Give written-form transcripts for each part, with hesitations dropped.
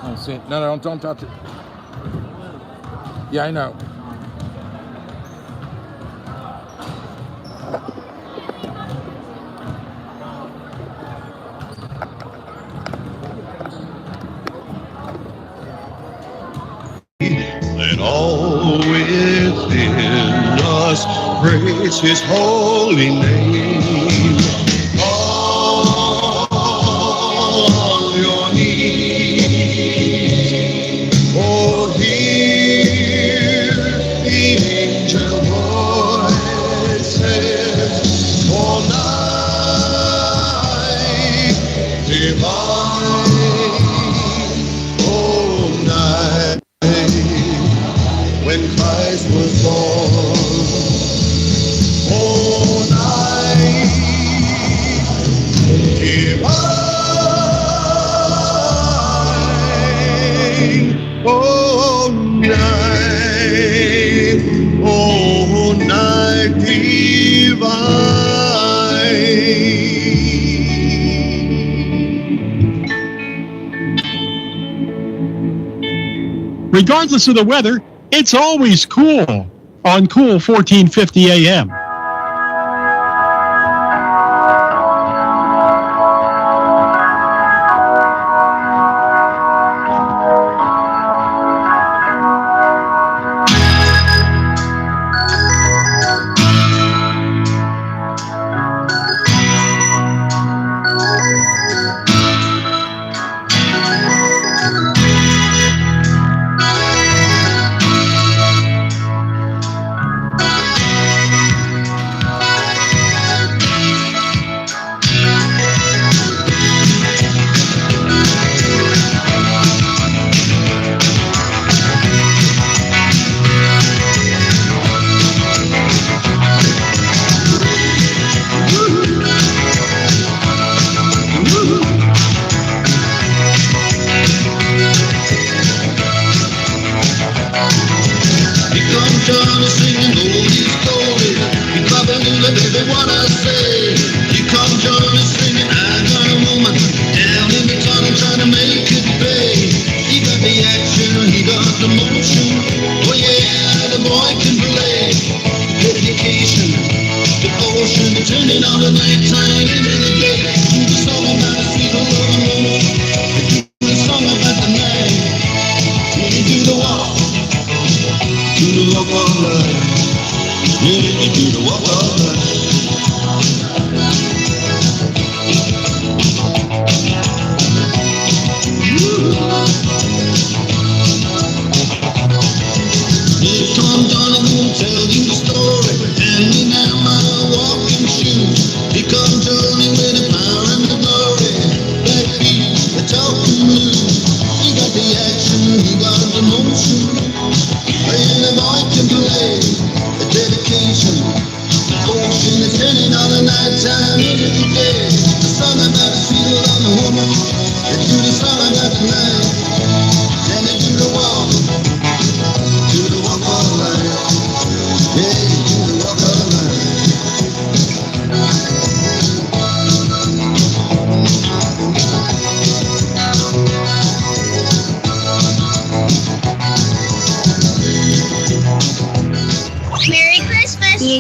Oh, see, no, don't touch it. Yeah, I know. Let all within us praise His holy name. On your knees, oh, hear the angel voices, all night divine, all night when Christ was born, all night divine, all night divine. Regardless of the weather, it's always cool on Cool 1450 AM.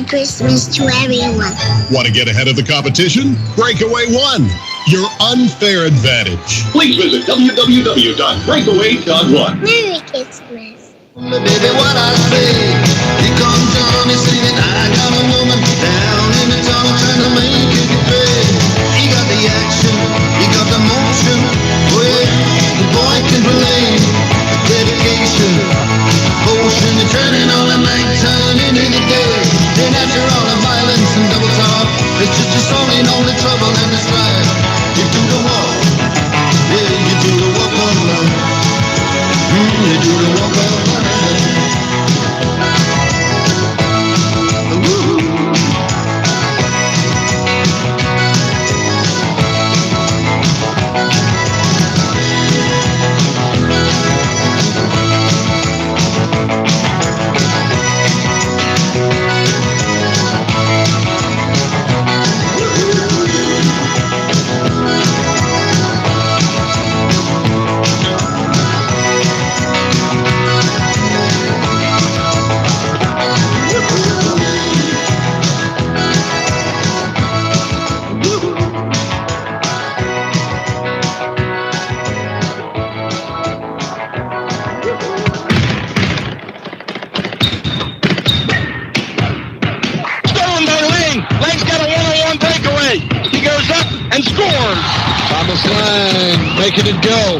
Christmas to everyone. Want to get ahead of the competition? Breakaway One, your unfair advantage. Please visit www.breakaway.one. Merry Christmas. Baby, what I say, here comes Johnny singing, I got a woman down in the tunnel trying to make it pay. He got the action, he got the motion, oh yeah, the boy can play. Dedication, potion, the turning on the nighttime into the day. Then after all the violence and double talk, it's just a song in all the trouble and the strife. You do the walk, yeah, you do the walk of life. You do the walk of life. and scores. Thomas Lang making it go.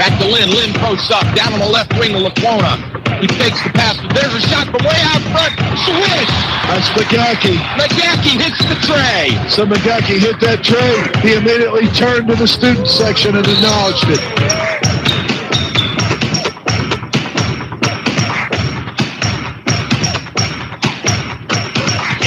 Back to Lynn. Lynn posts up. Down on the left wing to Laquona. He fakes the pass. There's a shot from way out front. Swish! That's McGackey. McGackey hits the tray. So McGackey hit that tray. He immediately turned to the student section and acknowledged it.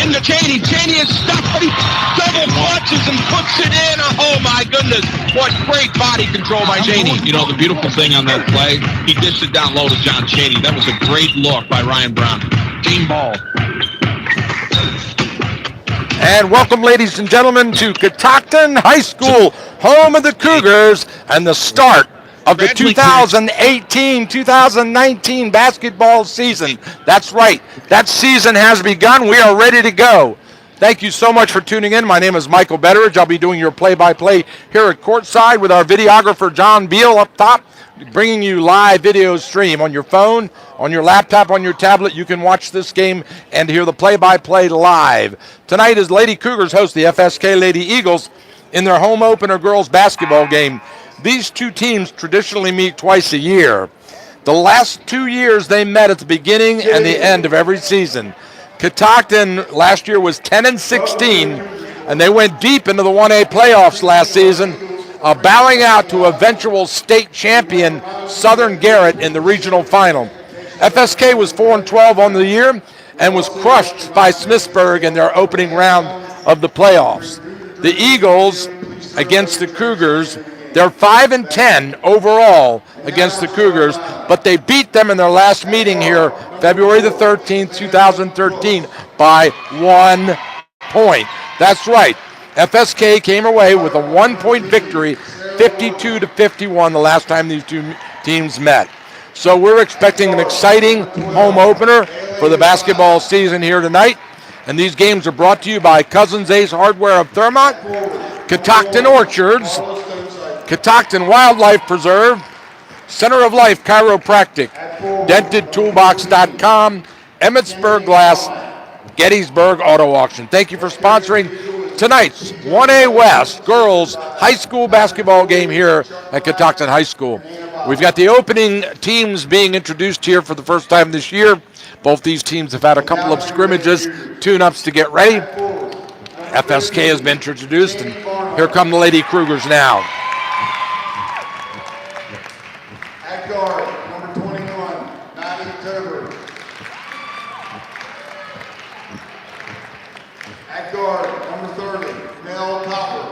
Into Cheney. Cheney is stuck, but he double clutches and puts it in. Oh, my goodness. What great body control by Cheney. You know, the beautiful thing on that play, he dished it down low to John Cheney. That was a great look by Ryan Brown. Team ball. And welcome, ladies and gentlemen, to Catoctin High School, home of the Cougars, and the start of the 2018-2019 basketball season. That's right. That season has begun. We are ready to go. Thank you so much for tuning in. My name is Michael Betteridge. I'll be doing your play-by-play here at courtside with our videographer, John Beal, up top, bringing you live video stream on your phone, on your laptop, on your tablet. You can watch this game and hear the play-by-play live. Tonight is Lady Cougars host the FSK Lady Eagles in their home opener girls basketball game. These two teams traditionally meet twice a year. The last 2 years they met at the beginning and the end of every season. Catoctin last year was 10-16, and they went deep into the 1A playoffs last season, bowing out to eventual state champion Southern Garrett in the regional final. FSK was 4-12 on the year and was crushed by Smithsburg in their opening round of the playoffs. The Eagles against the Cougars, they're 5-10 overall against the Cougars, but they beat them in their last meeting here, February the 13th, 2013, by 1 point. That's right. FSK came away with a 1-point victory, 52-51, the last time these two teams met. So we're expecting an exciting home opener for the basketball season here tonight. And these games are brought to you by Cousins Ace Hardware of Thurmont, Catoctin Orchards, Catoctin Wildlife Preserve, Center of Life Chiropractic, DentedToolbox.com, Emmetsburg Glass, Gettysburg Auto Auction. Thank you for sponsoring tonight's 1A West girls high school basketball game here at Catoctin High School. We've got the opening teams being introduced here for the first time this year. Both these teams have had a couple of scrimmages, tune-ups to get ready. FSK has been introduced, and here come the Lady Cougars now. At guard, number 21, Maddie Turber. At guard, number 30, Mel Copper.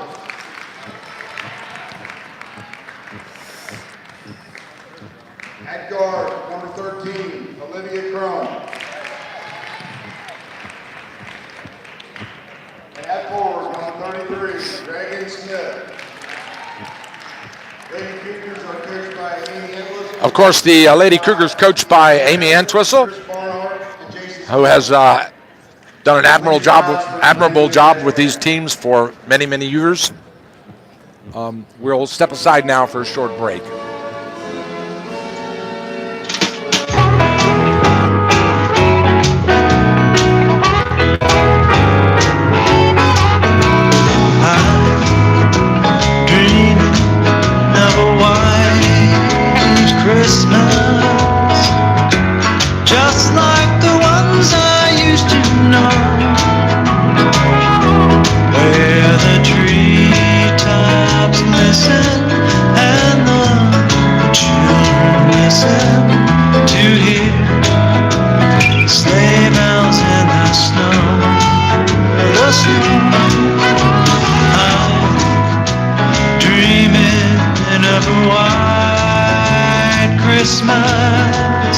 At guard, number 13, Olivia Crone. And at forward, number 33, Dragon Smith. Lady Cougars are coached by Amy Entwistle. Of course, the Lady Cougars coached by Amy Entwistle, who has done an admirable job with these teams for many, many years. We'll step aside now for a short break. Christmas, just like the ones I used to know, where the treetops glisten and the children listen to hear sleigh bells in the snow. I'm dreaming of a white Christmas,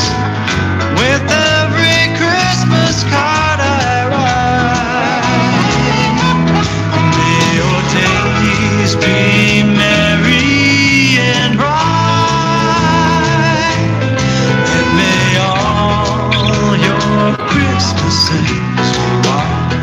with every Christmas card I write. May your days be merry and bright, and may all your Christmases be white.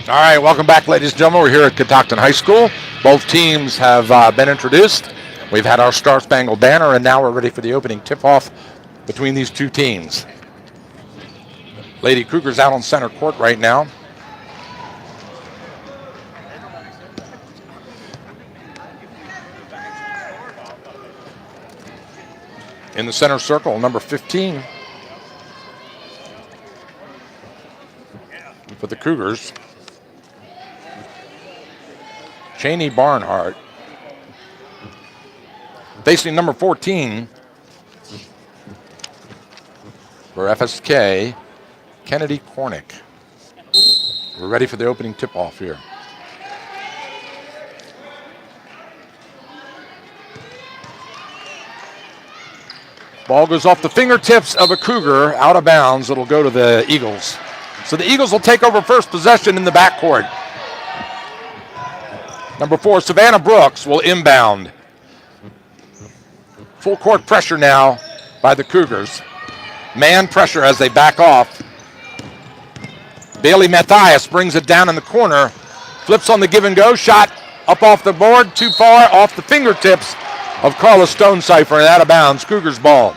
All right, welcome back, ladies and gentlemen. We're here at Catoctin High School. Both teams have been introduced. We've had our Star Spangled Banner, and now we're ready for the opening tip-off between these two teams. Lady Cougars out on center court right now. In the center circle, number 15 for the Cougars, Cheney Barnhart. Facing number 14 for FSK, Kennedy Cornick. We're ready for the opening tip-off here. Ball goes off the fingertips of a Cougar, out of bounds. It'll go to the Eagles. So the Eagles will take over first possession in the backcourt. Number 4, Savannah Brooks will inbound. Full court pressure now by the Cougars. Man pressure as they back off. Bailey Mathias brings it down in the corner. Flips on the give and go. Shot up off the board. Too far off the fingertips of Carla Stonecipher and out of bounds. Cougars ball.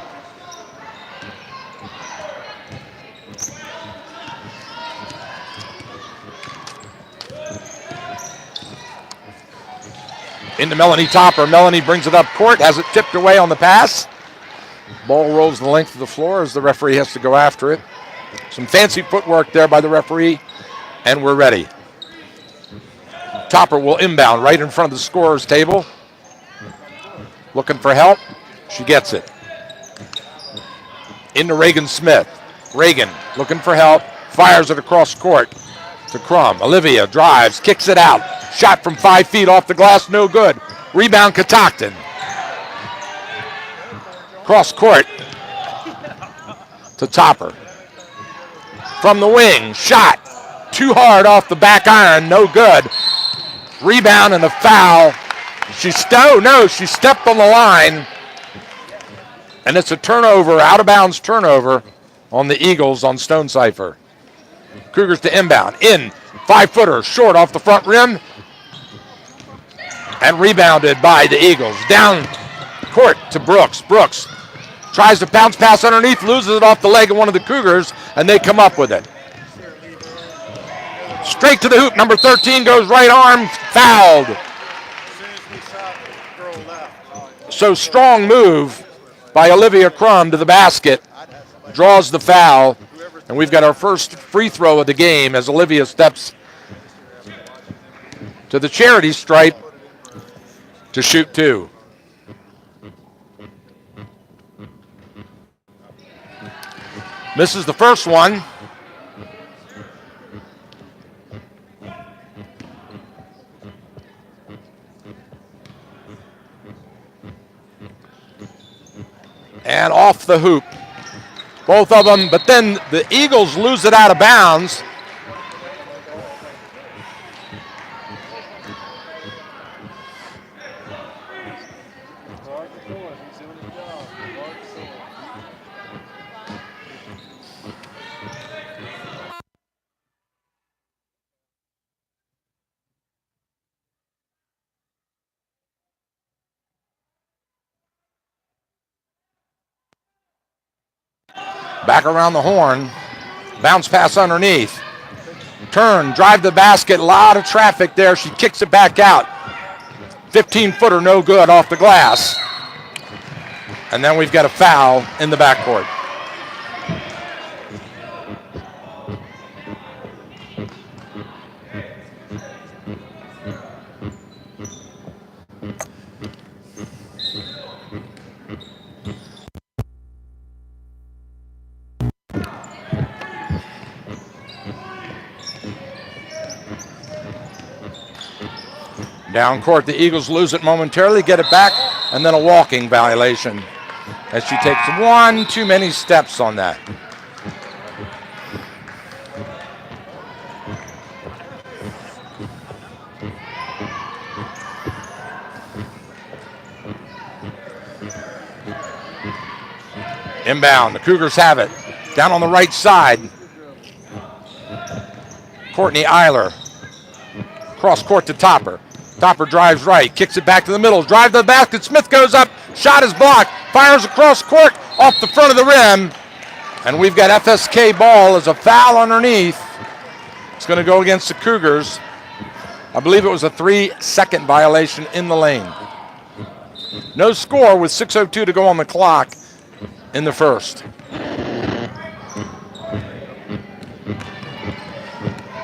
Into Melanie Topper. Melanie brings it up court, has it tipped away on the pass. Ball rolls the length of the floor as the referee has to go after it. Some fancy footwork there by the referee, and we're ready. Topper will inbound right in front of the scorer's table. Looking for help. She gets it. Into Reagan Smith. Reagan looking for help. Fires it across court to Crum. Olivia drives, kicks it out. Shot from 5 feet off the glass, no good. Rebound Catoctin. Cross court to Topper. From the wing, shot. Too hard off the back iron, no good. Rebound and a foul. She stepped on the line. And it's a turnover, out of bounds turnover on the Eagles on Stonecipher. Cougars to inbound. In, 5-footer, short off the front rim. And rebounded by the Eagles. Down court to Brooks. Brooks tries to bounce pass underneath, loses it off the leg of one of the Cougars, and they come up with it. Straight to the hoop. Number 13 goes right arm, fouled. So strong move by Olivia Crum to the basket. Draws the foul. And we've got our first free throw of the game as Olivia steps to the charity stripe to shoot 2. Misses the first one. And off the hoop. Both of them, but then the Eagles lose it out of bounds. Back around the horn. Bounce pass underneath. Turn, drive the basket. A lot of traffic there. She kicks it back out. 15-footer, no good off the glass. And then we've got a foul in the backcourt. Down court, the Eagles lose it momentarily, get it back, and then a walking violation as she takes one too many steps on that. Inbound, the Cougars have it. Down on the right side. Courtney Eiler Cross court to Topper. Topper drives right, kicks it back to the middle, drive to the basket. Smith goes up, shot is blocked, fires across court, off the front of the rim. And we've got FSK ball as a foul underneath. It's going to go against the Cougars. I believe it was a 3-second violation in the lane. No score with 6:02 to go on the clock in the first.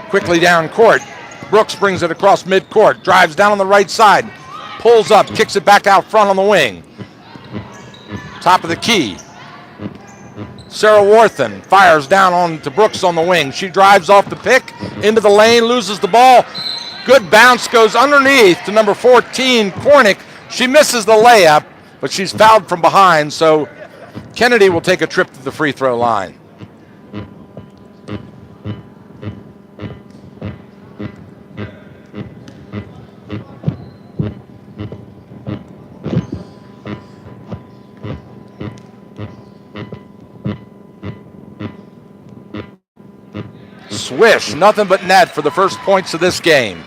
Quickly down court. Brooks brings it across midcourt, drives down on the right side, pulls up, kicks it back out front on the wing. Top of the key. Sarah Warthen fires down on to Brooks on the wing. She drives off the pick into the lane, loses the ball. Good bounce goes underneath to number 14, Kornick. She misses the layup, but she's fouled from behind, so Kennedy will take a trip to the free throw line. Swish, nothing but net for the first points of this game.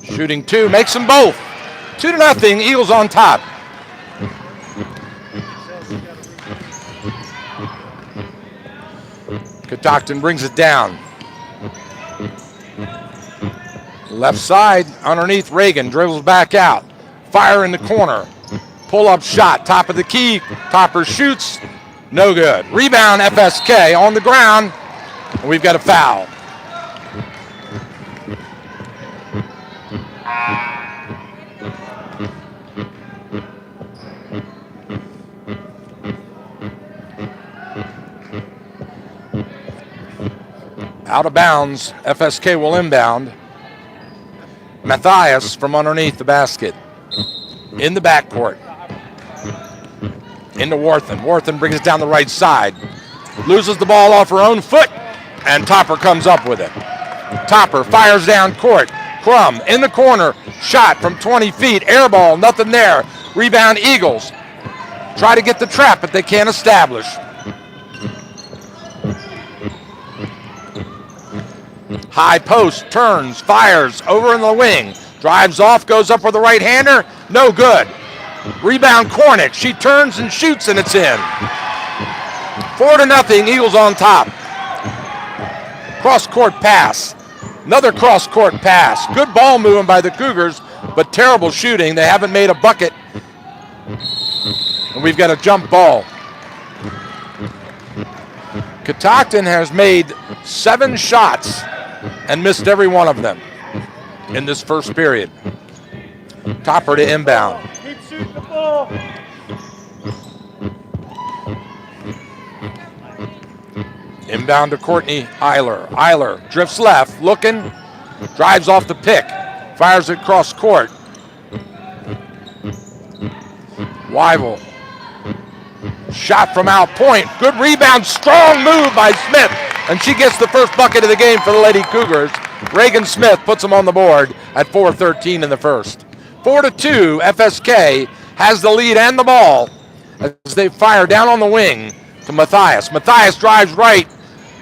Shooting two, makes them both. 2-0, Eagles on top. Catoctin brings it down. Left side, underneath Reagan, dribbles back out. Fire in the corner. Pull-up shot, top of the key. Topper shoots, no good. Rebound, FSK on the ground. And we've got a foul. Out of bounds, FSK will inbound. Matthias from underneath the basket. In the backcourt. Into Warthen. Warthen brings it down the right side. Loses the ball off her own foot, and Topper comes up with it. Topper fires down court. Crum in the corner. Shot from 20 feet. Air ball, nothing there. Rebound, Eagles. Try to get the trap, but they can't establish. High post, turns, fires, over in the wing. Drives off, goes up with a right-hander. No good. Rebound, Kornick. She turns and shoots, and it's in. 4-0, Eagles on top. Cross-court pass. Another cross-court pass. Good ball movement by the Cougars, but terrible shooting. They haven't made a bucket. And we've got a jump ball. Catoctin has made 7 shots and missed every one of them in this first period. Topper to inbound. Keep shooting the ball. Inbound to Courtney Eiler. Eiler drifts left, looking, drives off the pick, fires it cross court. Weibel. Shot from out point. Good rebound, strong move by Smith. And she gets the first bucket of the game for the Lady Cougars. Reagan Smith puts them on the board at 4:13 in the first. 4-2, FSK has the lead and the ball as they fire down on the wing to Matthias. Matthias drives right.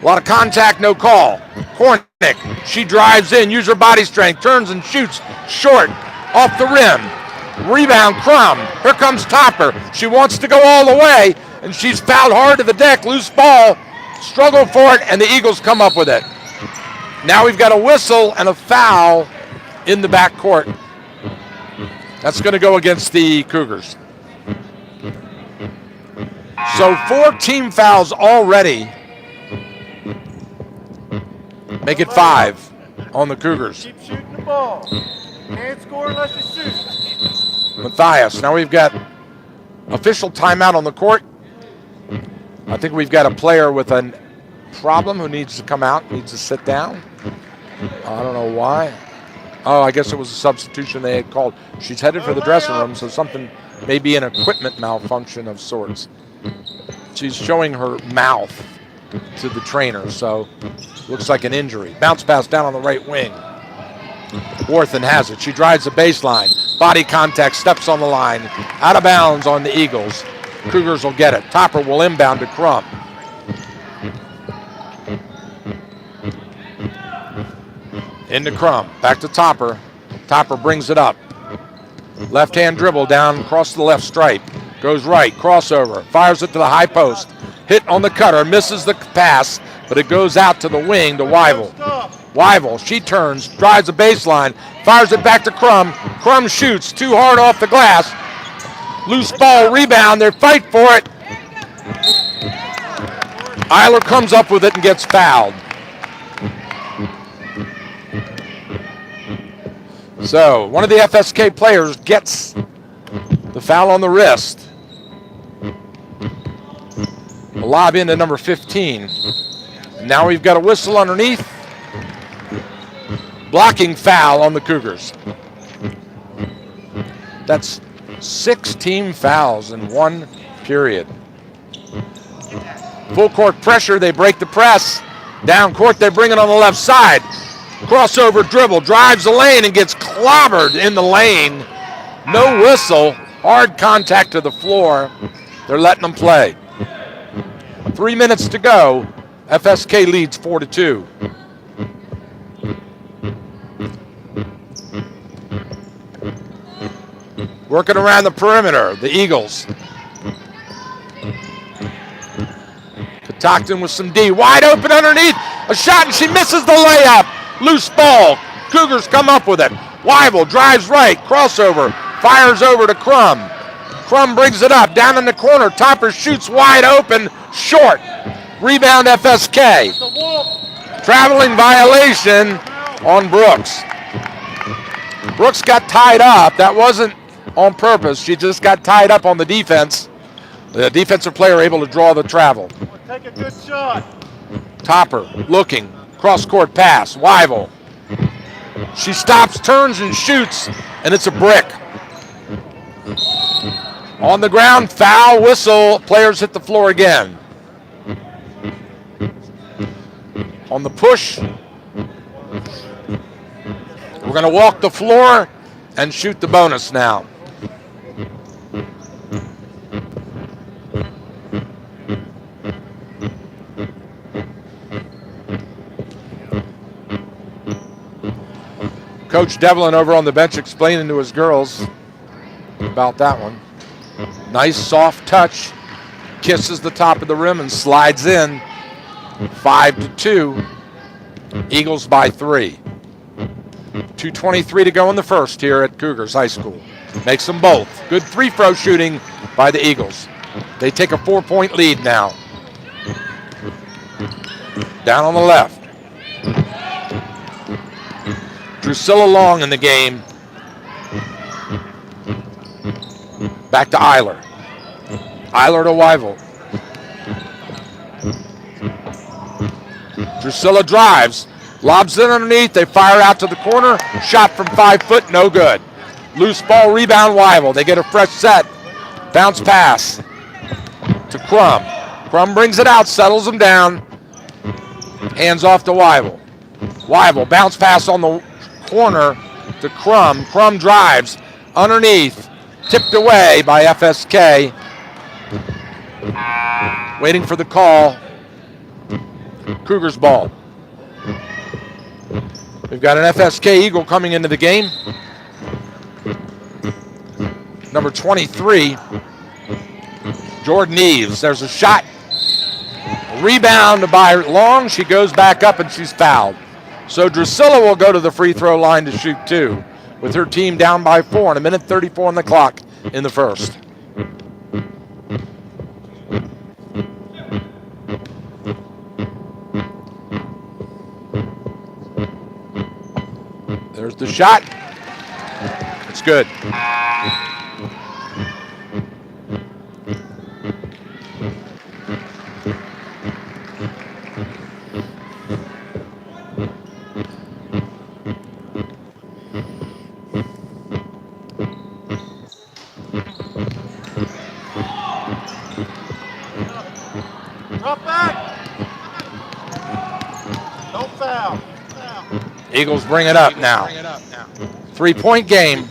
A lot of contact, no call. Kornick, she drives in, use her body strength, turns and shoots short, off the rim. Rebound, Crum. Here comes Topper. She wants to go all the way, and she's fouled hard to the deck. Loose ball. Struggle for it, and the Eagles come up with it. Now we've got a whistle and a foul in the backcourt. That's going to go against the Cougars. So 4 team fouls already. Make it 5 on the Cougars. Keep shooting the ball. Can't score unless you shoot. Matthias. Now we've got official timeout on the court. I think we've got a player with a problem who needs to come out, needs to sit down. I don't know why. Oh, I guess it was a substitution they had called. She's headed for the dressing room, so something may be an equipment malfunction of sorts. She's showing her mouth to the trainer, so looks like an injury. Bounce pass down on the right wing. Worthen has it. She drives the baseline. Body contact, steps on the line. Out of bounds on the Eagles. Cougars will get it. Topper will inbound to Crum. Into Crum. Back to Topper. Topper brings it up. Left-hand dribble down across the left stripe. Goes right. Crossover. Fires it to the high post. Hit on the cutter. Misses the pass, but it goes out to the wing to Wyville. Wyville, she turns, drives the baseline, fires it back to Crum. Crum shoots too hard off the glass. Loose ball, rebound, they fight for it. Eiler comes up with it and gets fouled. So, one of the FSK players gets the foul on the wrist. A lob into number 15. Now we've got a whistle underneath. Blocking foul on the Cougars. That's 6 team fouls in 1 period. Full court pressure, they break the press. Down court, they bring it on the left side. Crossover dribble, drives the lane and gets clobbered in the lane. No whistle, hard contact to the floor. They're letting them play. 3 minutes to go. FSK leads 4-2. Working around the perimeter, the Eagles. Catoctin with some D. Wide open underneath. A shot and she misses the layup. Loose ball. Cougars come up with it. Wyville drives right. Crossover. Fires over to Crum. Crum brings it up. Down in the corner. Topper shoots wide open. Short. Rebound FSK. Traveling violation on Brooks. Brooks got tied up. That wasn't on purpose. She just got tied up on the defense. The defensive player able to draw the travel. Take a good shot. Topper looking. Cross-court pass. Wyville. She stops, turns, and shoots, and it's a brick. On the ground, foul, whistle. Players hit the floor again. On the push, we're going to walk the floor and shoot the bonus now. Coach Devlin over on the bench explaining to his girls about that one. Nice soft touch. Kisses the top of the rim and slides in. 5-2. Eagles by 3. 2:23 to go in the first here at Cougars High School. Makes them both. Good free throw shooting by the Eagles. They take a 4-point lead now. Down on the left. Drusilla Long in the game. Back to Eiler. Eiler to Wyville. Drusilla drives. Lobs it underneath. They fire out to the corner. Shot from 5 foot. No good. Loose ball. Rebound Wyville. They get a fresh set. Bounce pass to Crum. Crum brings it out. Settles them down. Hands off to Wyville. Wyville. Bounce pass on the corner to Crum. Crum drives underneath. Tipped away by FSK. Waiting for the call. Cougars ball. We've got an FSK Eagle coming into the game. Number 23, Jordan Eves. There's a shot. Rebound by Long. She goes back up and she's fouled. So Drusilla will go to the free throw line to shoot 2 with her team down by 4 and 1:34 on the clock in the first. There's the shot. It's good. Drop back. Don't foul. Eagles bring it up now. 3-point game.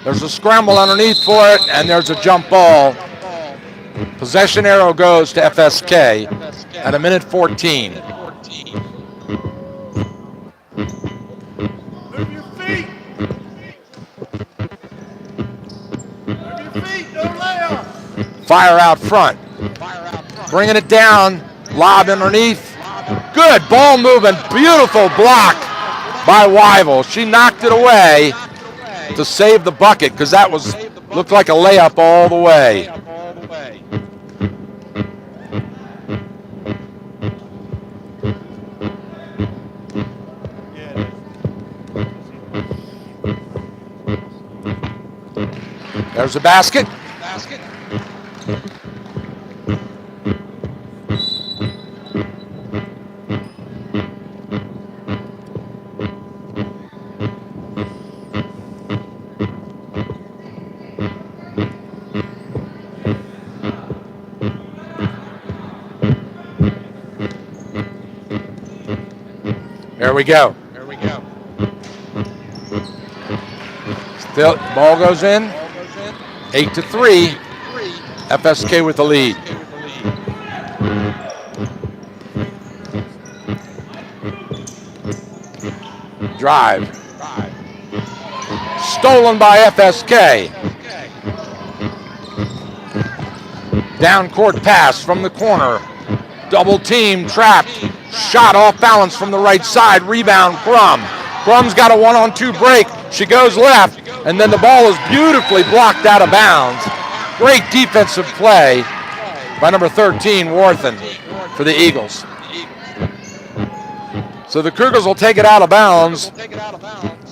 There's a scramble underneath for it, and there's a jump ball. Possession arrow goes to FSK at 1:14. Move your feet. Move your feet. No layup. Fire out front. Bringing it down. Lob underneath. Good ball movement. Beautiful block by Wyville. She knocked it away to save the bucket because that looked like a layup all the way. There's a basket. There we go. Still, ball goes in. 8-3. FSK with the lead. Drive. Stolen by FSK. Down court pass from the corner. Double team, trapped. Shot off balance from the right side. Rebound, Crum. Crum's got a 1-on-2 break. She goes left, and then the ball is beautifully blocked out of bounds. Great defensive play by number 13, Warthen, for the Eagles. So the Cougars will take it out of bounds.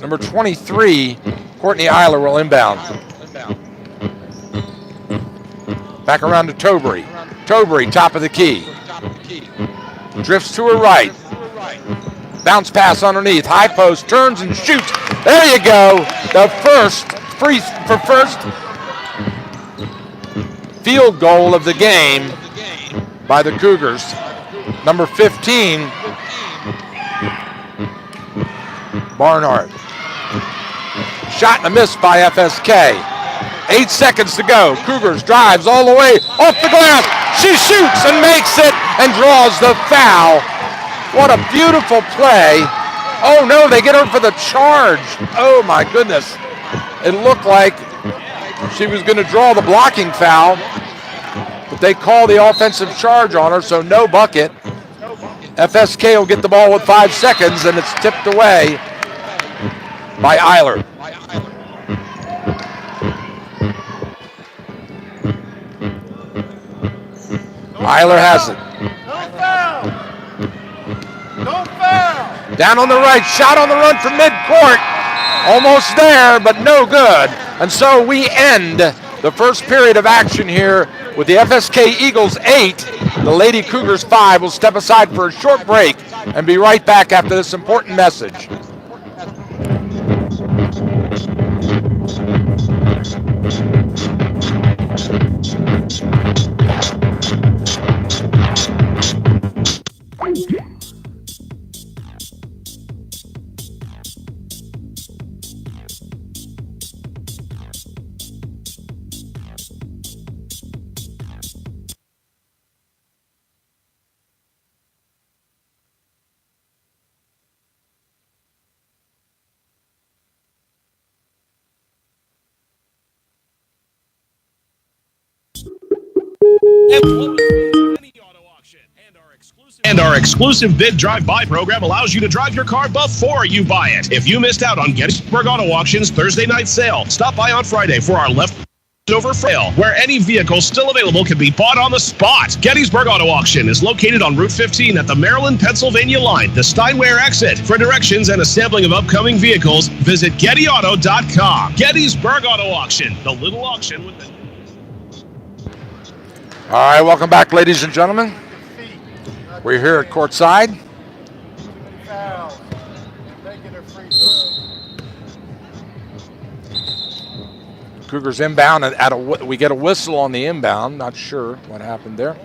Number 23, Courtney Eiler will inbound. Back around to Tobury. Tobury, top of the key. Drifts to her right. Bounce pass underneath. High post, turns and shoots. There you go. The first field goal of the game by the Cougars. Number 15, Barnhart. Shot and a miss by FSK. 8 seconds to go. Cougars drives all the way off the glass. She shoots and makes it and draws the foul. What a beautiful play. Oh no, they get her for the charge. Oh my goodness. It looked like she was going to draw the blocking foul, but they call the offensive charge on her, so no bucket. FSK will get the ball with 5 seconds, and it's tipped away by Eiler. Eiler has it. No foul. No foul. Down on the right, shot on the run from midcourt. Almost there, but no good. And so we end the first period of action here with the FSK Eagles 8. The Lady Cougars 5 will step aside for a short break and be right back after this important message. And our exclusive bid drive-by program allows you to drive your car before you buy it. If you missed out on Gettysburg Auto Auction's Thursday night sale, stop by on Friday for our leftover sale, where any vehicle still available can be bought on the spot. Gettysburg Auto Auction is located on Route 15 at the Maryland-Pennsylvania line, the Steinway exit. For directions and a sampling of upcoming vehicles, visit GettyAuto.com. Gettysburg Auto Auction, the little auction with the... All right, welcome back, ladies and gentlemen. We're here at courtside. Foul. Making a free throw. Cougars inbound, and we get a whistle on the inbound. Not sure what happened there.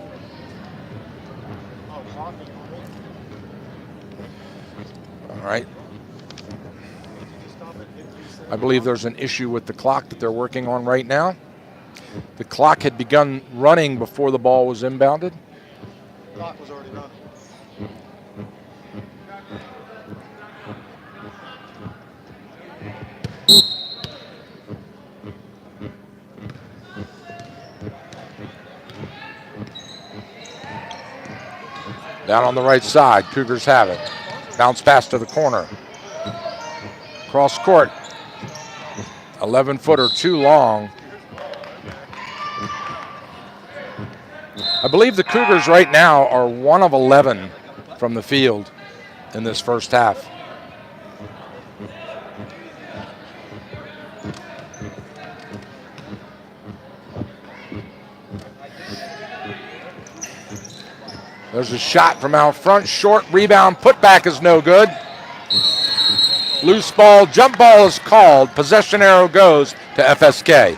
All right. I believe there's an issue with the clock that they're working on right now. The clock had begun running before the ball was inbounded. The clock was already running. Down on the right side, Cougars have it. Bounce pass to the corner. Cross court. 11-footer too long. I believe the Cougars right now are 1 of 11 from the field in this first half. There's a shot from out front, short rebound, putback is no good. Loose ball, jump ball is called. Possession arrow goes to FSK.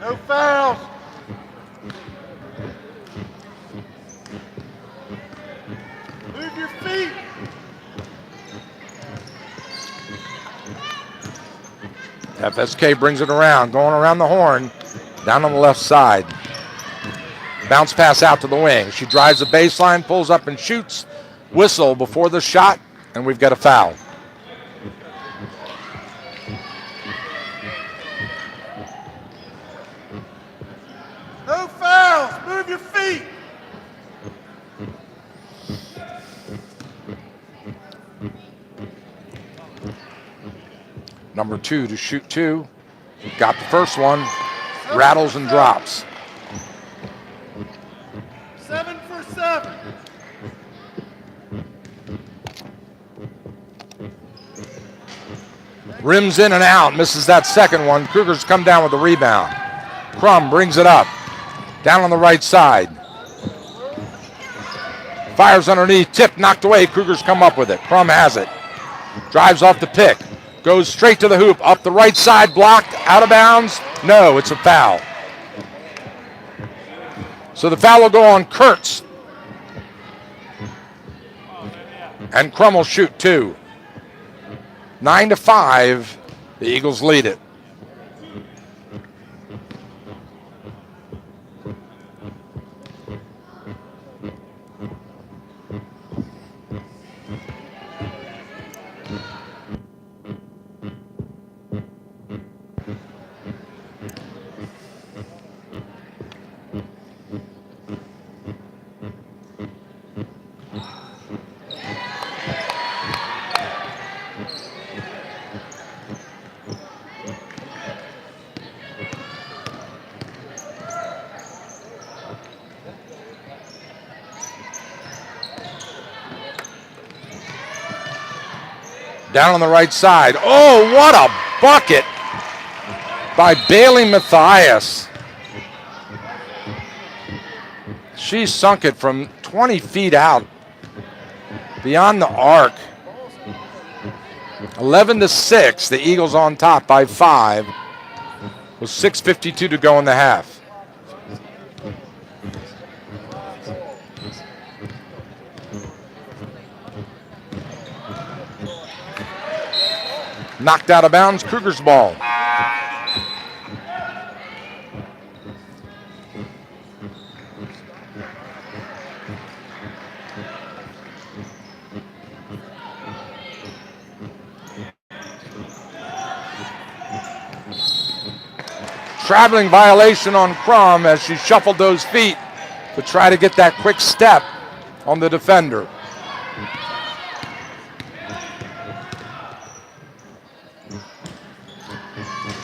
No fouls. Move your feet. FSK brings it around, going around the horn, down on the left side. Bounce pass out to the wing. She drives the baseline, pulls up and shoots. Whistle before the shot, and we've got a foul. No fouls. Move your feet. Number 2 to shoot 2. Got the first one. Rattles and drops. 7 for 7. Rims in and out, misses that second one. Cougars come down with the rebound. Crum brings it up. Down on the right side. Fires underneath, tip, knocked away. Cougars come up with it. Crum has it. Drives off the pick. Goes straight to the hoop. Up the right side, blocked, out of bounds. No, it's a foul. So the foul will go on Kurtz. And Crum will shoot 2. 9-5, the Eagles lead it. Down on the right side. Oh, what a bucket by Bailey Mathias. She sunk it from 20 feet out beyond the arc. 11-6, the Eagles on top by 5 with 6:52 to go in the half. Knocked out of bounds, Cougars ball. Traveling violation on Crum as she shuffled those feet to try to get that quick step on the defender.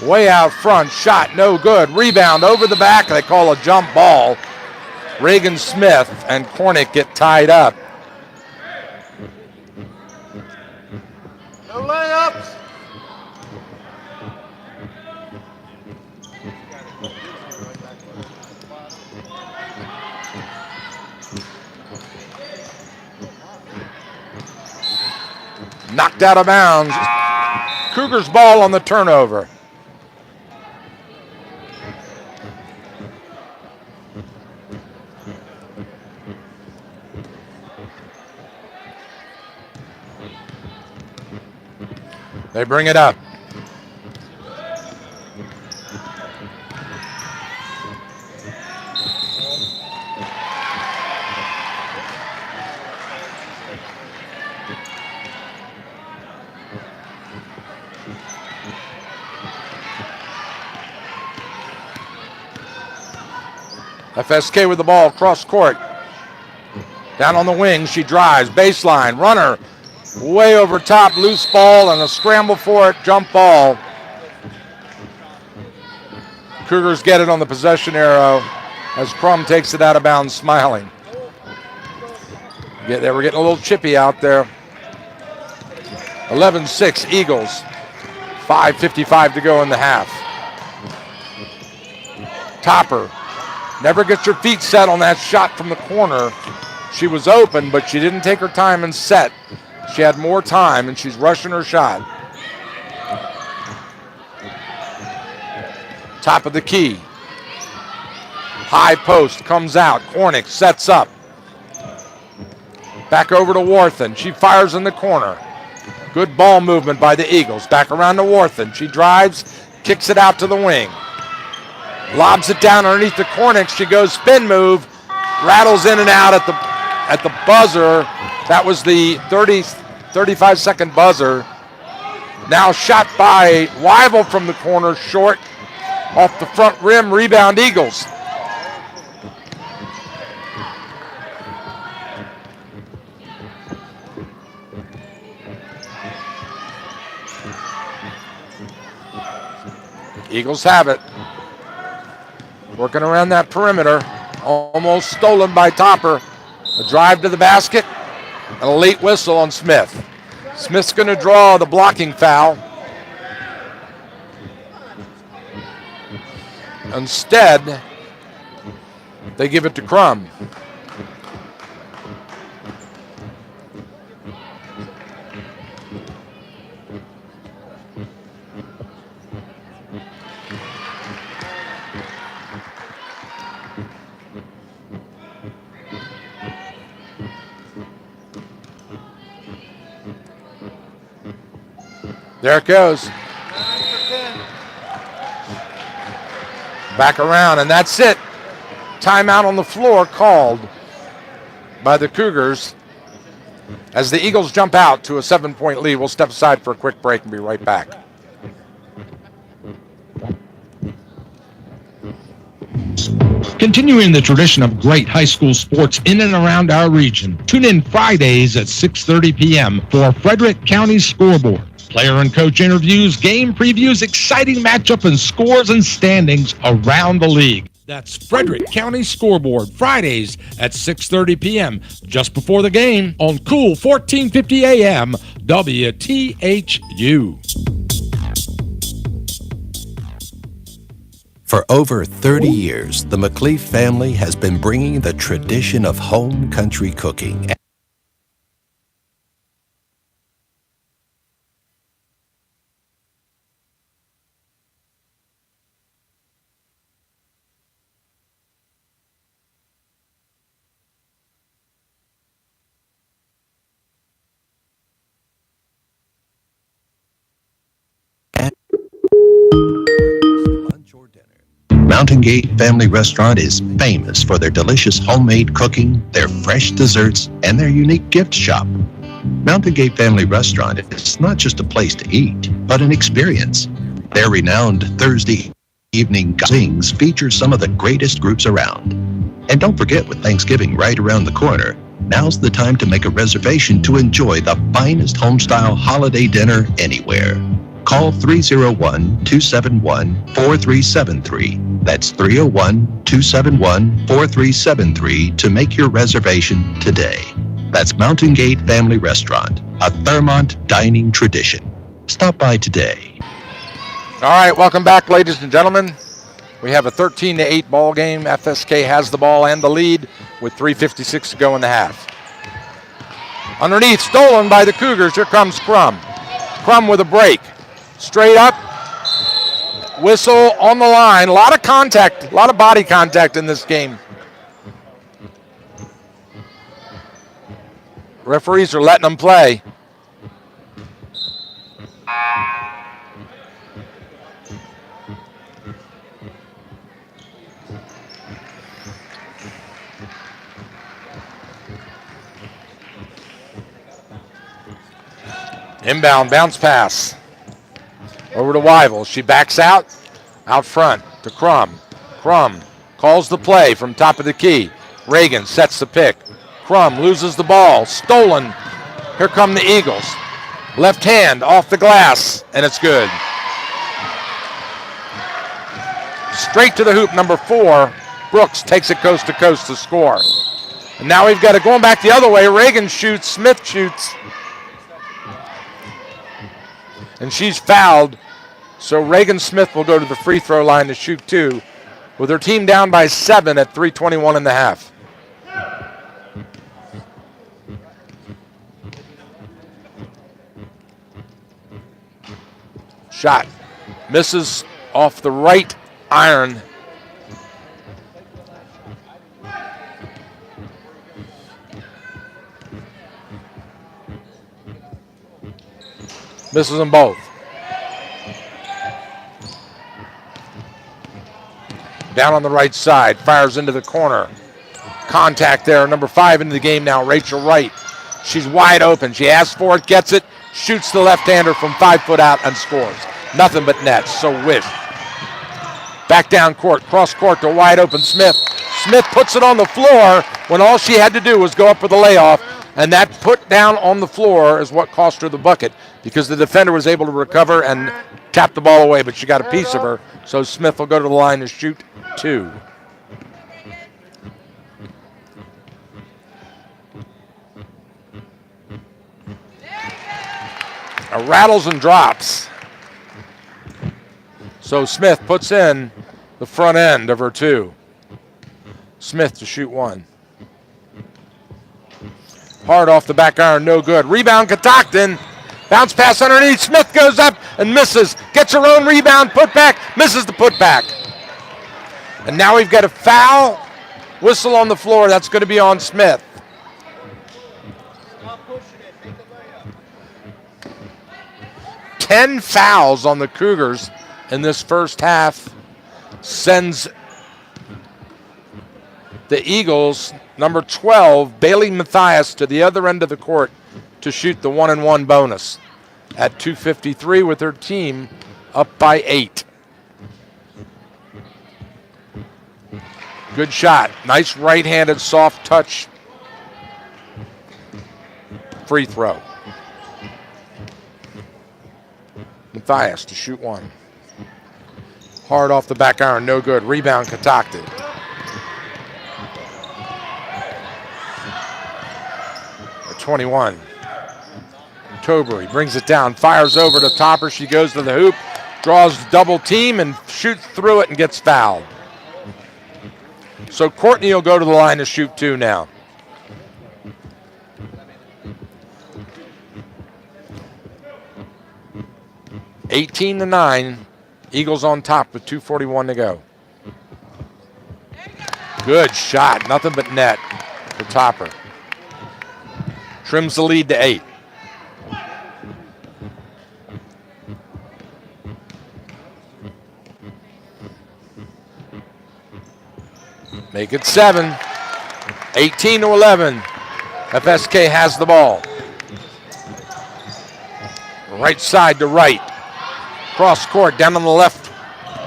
Way out front, shot no good. Rebound over the back, they call a jump ball. Reagan Smith and Cornick get tied up. No layups. Knocked out of bounds. Cougars ball on the turnover. They bring it up. FSK with the ball, cross court. Down on the wing, she drives, baseline, runner, way over top, loose ball, and a scramble for it, jump ball. Cougars get it on the possession arrow as Crum takes it out of bounds, smiling. They were getting a little chippy out there. 11-6 Eagles. 5:55 to go in the half. Topper never gets her feet set on that shot from the corner. She was open, but she didn't take her time and set. She had more time, and she's rushing her shot. Top of the key. High post comes out. Cornick sets up. Back over to Warthen. She fires in the corner. Good ball movement by the Eagles. Back around to Warthen. She drives, kicks it out to the wing. Lobs it down underneath the Cornick. She goes spin move, rattles in and out at the buzzer. That was the 35-second buzzer. Now shot by Weibel from the corner, short, off the front rim, rebound Eagles. Eagles have it. Working around that perimeter. Almost stolen by Topper. A drive to the basket. And a late whistle on Smith. Smith's going to draw the blocking foul. Instead, they give it to Crum. There it goes. Back around, and that's it. Timeout on the floor called by the Cougars. As the Eagles jump out to a 7-point lead, we'll step aside for a quick break and be right back. Continuing the tradition of great high school sports in and around our region, tune in Fridays at 6:30 p.m. for Frederick County Scoreboard. Player and coach interviews, game previews, exciting matchup and scores and standings around the league. That's Frederick County Scoreboard, Fridays at 6:30 p.m., just before the game on Cool 1450 AM WTHU. For over 30 years, the McLeaf family has been bringing the tradition of home country cooking. Mountain Gate Family Restaurant is famous for their delicious homemade cooking, their fresh desserts, and their unique gift shop. Mountain Gate Family Restaurant is not just a place to eat, but an experience. Their renowned Thursday evening sings feature some of the greatest groups around. And don't forget, with Thanksgiving right around the corner, now's the time to make a reservation to enjoy the finest homestyle holiday dinner anywhere. Call 301-271-4373. That's 301-271-4373 to make your reservation today. That's Mountain Gate Family Restaurant, a Thurmont dining tradition. Stop by today. All right, welcome back, ladies and gentlemen. We have a 13-8 ball game. FSK has the ball and the lead with 3:56 to go in the half. Underneath, stolen by the Cougars. Here comes Crum. Crum with a break. Straight up. Whistle on the line. A lot of contact, a lot of body contact in this game. Referees are letting them play. Inbound bounce pass. Over to Weibel. She backs out front to Crum. Crum calls the play from top of the key. Reagan sets the pick. Crum loses the ball. Stolen. Here come the Eagles. Left hand off the glass, and it's good. Straight to the hoop, number 4. Brooks takes it coast to coast to score. And now we've got it going back the other way. Reagan shoots. Smith shoots. And she's fouled. So Reagan Smith will go to the free throw line to shoot 2 with her team down by 7 at 3:21 and a half. Shot. Misses off the right iron. Misses them both. Down on the right side, fires into the corner. Contact there, number 5 into the game now, Rachel Wright. She's wide open, she asks for it, gets it, shoots the left-hander from 5 foot out and scores. Nothing but nets, so wish. Back down court, cross court to wide open Smith. Smith puts it on the floor when all she had to do was go up for the layoff, and that put down on the floor is what cost her the bucket because the defender was able to recover and tap the ball away, but she got a piece of her, so Smith will go to the line to shoot 2. Rattles and drops. So Smith puts in the front end of her 2. Smith to shoot 1. Hard off the back iron, no good. Rebound, Catoctin. Bounce pass underneath. Smith goes up and misses. Gets her own rebound, put back, misses the put back. And now we've got a foul. Whistle on the floor. That's going to be on Smith. Stop pushing it. Make the layup. 10 fouls on the Cougars in this first half sends the Eagles, number 12, Bailey Mathias, to the other end of the court to shoot the 1-and-1 bonus at 2:53 with her team up by 8. Good shot. Nice right-handed soft touch free throw. Mathias to shoot 1. Hard off the back iron, no good. Rebound, Catoctin. At 21. Tobury brings it down, fires over to Topper. She goes to the hoop, draws double team and shoots through it and gets fouled. So Courtney will go to the line to shoot 2 now. (18-9). Eagles on top with 2:41 to go. Good shot, nothing but net for Topper. Trims the lead to 8. Make it 7. 18-11. FSK has the ball. Right side to right. Cross court down on the left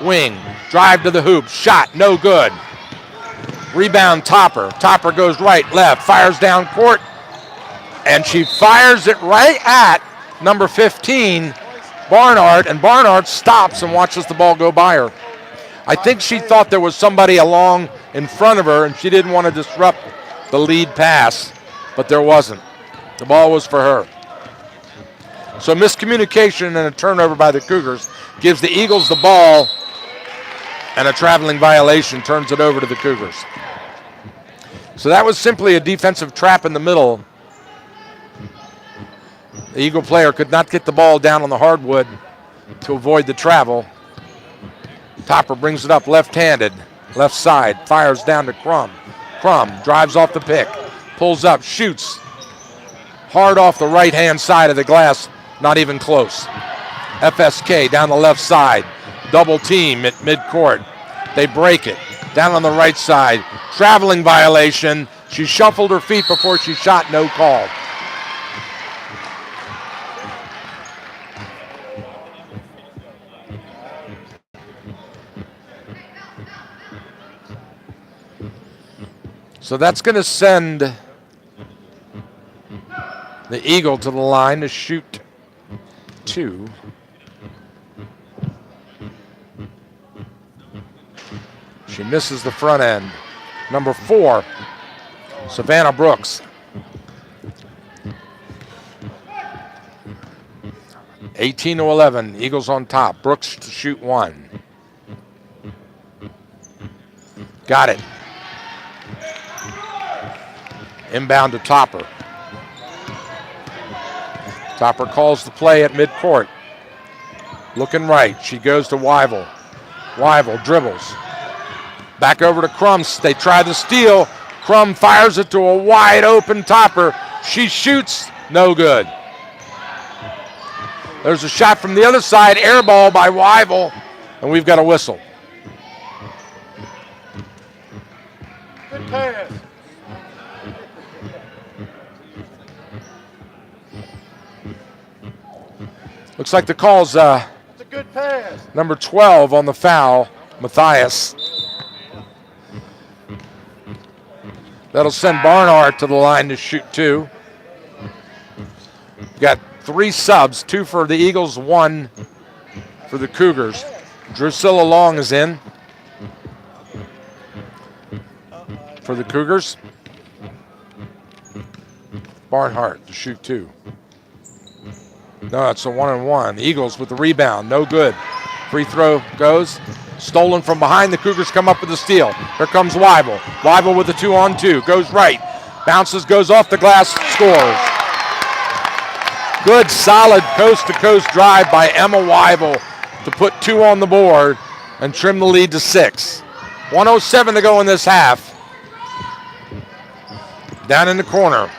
wing. Drive to the hoop. Shot, no good. Rebound, Topper. Topper goes right, left, fires down court. And she fires it right at number 15, Barnard. And Barnard stops and watches the ball go by her. I think she thought there was somebody along in front of her and she didn't want to disrupt the lead pass, but there wasn't. The ball was for her. So miscommunication and a turnover by the Cougars gives the Eagles the ball, and a traveling violation turns it over to the Cougars. So that was simply a defensive trap in the middle. The Eagle player could not get the ball down on the hardwood to avoid the travel. Topper brings it up left-handed, left side, fires down to Crum. Crum drives off the pick, pulls up, shoots. Hard off the right-hand side of the glass, not even close. FSK down the left side, double team at midcourt. They break it. Down on the right side, traveling violation. She shuffled her feet before she shot, no call. So that's going to send the Eagle to the line to shoot 2. She misses the front end. Number 4, Savannah Brooks. 18-11, Eagles on top. Brooks to shoot 1. Got it. Inbound to Topper. Topper calls the play at midcourt. Looking right. She goes to Wyville. Wyville dribbles. Back over to Crum. They try the steal. Crum fires it to a wide open Topper. She shoots. No good. There's a shot from the other side. Air ball by Wyville. And we've got a whistle. Good pass. Looks like the call's That's a good pass. number 12 on the foul, Matthias. That'll send Barnhart to the line to shoot 2. Got 3 subs, 2 for the Eagles, 1 for the Cougars. Drusilla Long is in for the Cougars. Barnhart to shoot 2. No, it's a 1-and-1. Eagles with the rebound, no good. Free throw goes. Stolen from behind. The Cougars come up with the steal. Here comes Wyville. Wyville with a 2-on-2. Goes right. Bounces, goes off the glass, scores. Good, solid coast-to-coast drive by Emma Wyville to put 2 on the board and trim the lead to 6. 1:07 to go in this half. Down in the corner.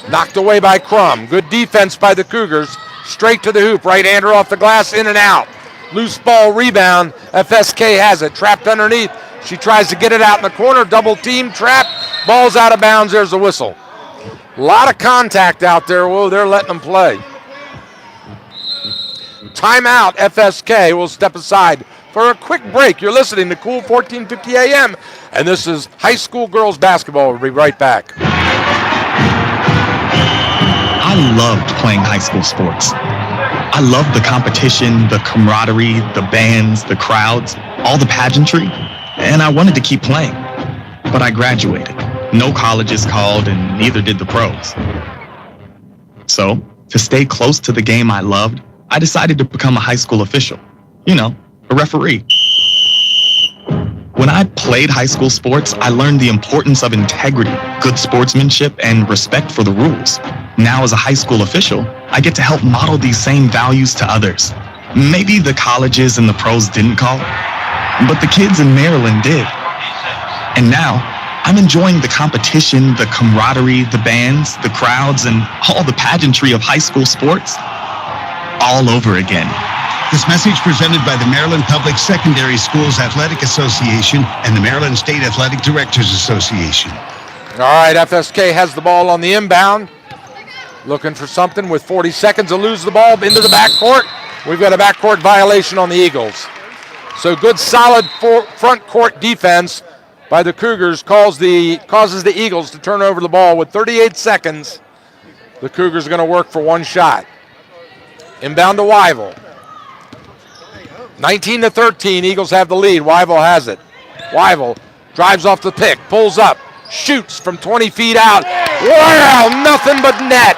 Knocked away by Crum. Good defense by the Cougars. Straight to the hoop. Right-hander off the glass, in and out. Loose ball rebound. FSK has it. Trapped underneath. She tries to get it out in the corner. Double team, trap. Ball's out of bounds. There's a whistle. A lot of contact out there. Whoa, they're letting them play. Timeout. FSK will step aside for a quick break. You're listening to Cool 1450 AM, and this is high school girls basketball. We'll be right back. I loved playing high school sports. I loved the competition, the camaraderie, the bands, the crowds, all the pageantry, and I wanted to keep playing. But I graduated. No colleges called, and neither did the pros. So, to stay close to the game I loved, I decided to become a high school official. You know, a referee. When I played high school sports, I learned the importance of integrity, good sportsmanship, and respect for the rules. Now, as a high school official, I get to help model these same values to others. Maybe the colleges and the pros didn't call, but the kids in Maryland did. And now, I'm enjoying the competition, the camaraderie, the bands, the crowds, and all the pageantry of high school sports all over again. This message presented by the Maryland Public Secondary Schools Athletic Association and the Maryland State Athletic Directors Association. All right, FSK has the ball on the inbound. Looking for something with 40 seconds to lose the ball into the backcourt. We've got a backcourt violation on the Eagles. So good, solid front court defense by the Cougars causes the Eagles to turn over the ball with 38 seconds. The Cougars are going to work for 1 shot. Inbound to Wyville. 19-13, Eagles have the lead. Wyville has it. Wyville drives off the pick, pulls up, shoots from 20 feet out. Wow, nothing but net.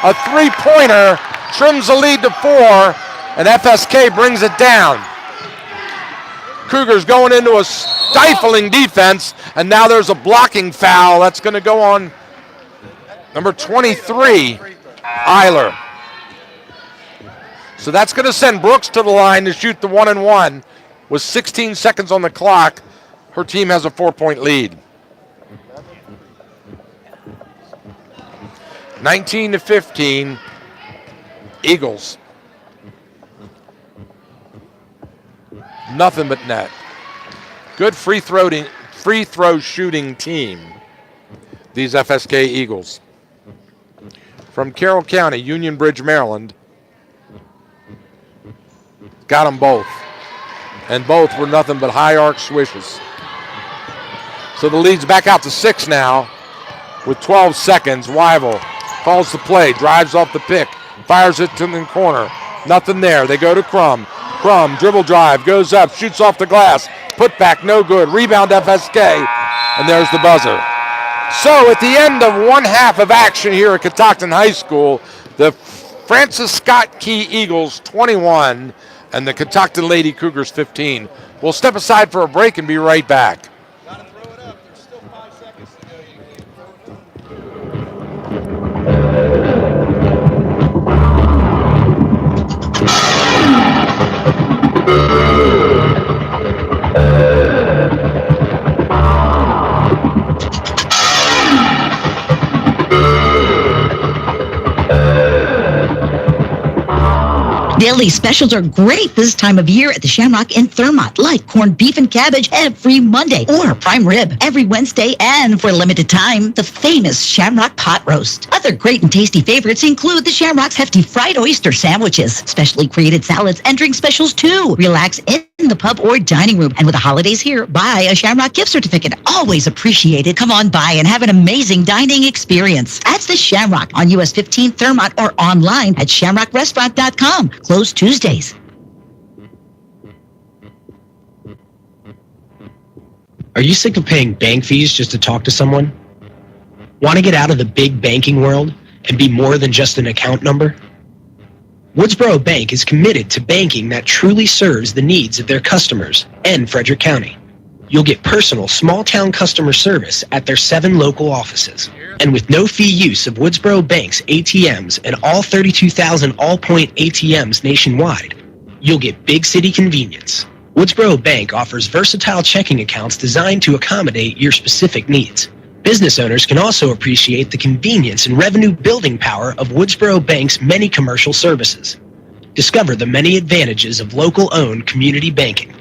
A 3-pointer trims the lead to 4, and FSK brings it down. Cougars going into a stifling defense, and now there's a blocking foul. That's going to go on number 23, Eiler. So that's going to send Brooks to the line to shoot the 1-and-1 with 16 seconds on the clock. Her team has a 4-point lead. 19-15, Eagles. Nothing but net. Good free throw shooting team, these FSK Eagles. From Carroll County, Union Bridge, Maryland. Got them both. And both were nothing but high arc swishes. So the lead's back out to 6 now with 12 seconds. Wyville calls the play, drives off the pick, fires it to the corner. Nothing there. They go to Crum. Crum, dribble drive, goes up, shoots off the glass. Put back, no good. Rebound FSK. And there's the buzzer. So at the end of one half of action here at Catoctin High School, the Francis Scott Key Eagles 21 and the Catoctin Lady Cougars 15. We'll step aside for a break and be right back. Daily specials are great this time of year at the Shamrock in Thurmont, like corned beef and cabbage every Monday, or prime rib every Wednesday, and for a limited time, the famous Shamrock pot roast. Other great and tasty favorites include the Shamrock's hefty fried oyster sandwiches, specially created salads, and drink specials too. Relax in the pub or dining room, and with the holidays here, buy a Shamrock gift certificate. Always appreciated. Come on by and have an amazing dining experience. That's the Shamrock on US 15 Thurmont or online at shamrockrestaurant.com. Closed Tuesdays. Are you sick of paying bank fees just to talk to someone? Want to get out of the big banking world and be more than just an account number? Woodsboro Bank is committed to banking that truly serves the needs of their customers and Frederick County. You'll get personal small-town customer service at their 7 local offices. And with no-fee use of Woodsboro Bank's ATMs and all 32,000 all-point ATMs nationwide, you'll get big city convenience. Woodsboro Bank offers versatile checking accounts designed to accommodate your specific needs. Business owners can also appreciate the convenience and revenue-building power of Woodsboro Bank's many commercial services. Discover the many advantages of local-owned community banking.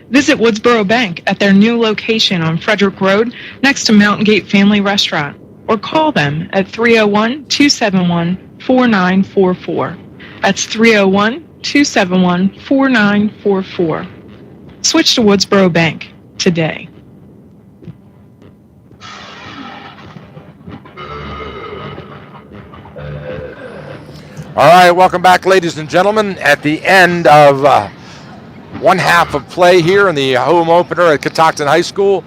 Visit Woodsboro Bank at their new location on Frederick Road next to Mountain Gate Family Restaurant, or call them at 301-271-4944. That's 301-271-4944. Switch to Woodsboro Bank today. All right, welcome back, ladies and gentlemen. At the end of one half of play here in the home opener at Catoctin High School,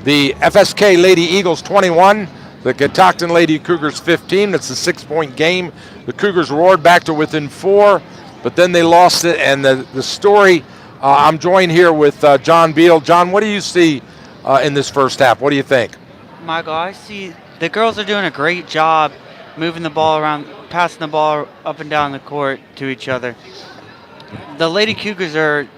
the FSK Lady Eagles 21, the Catoctin Lady Cougars 15. It's a 6-point game. The Cougars roared back to within 4, but then they lost it. And the story, I'm joined here with John Beal. John, what do you see in this first half? What do you think? Michael, I see the girls are doing a great job moving the ball around, passing the ball up and down the court to each other. The Lady Cougars are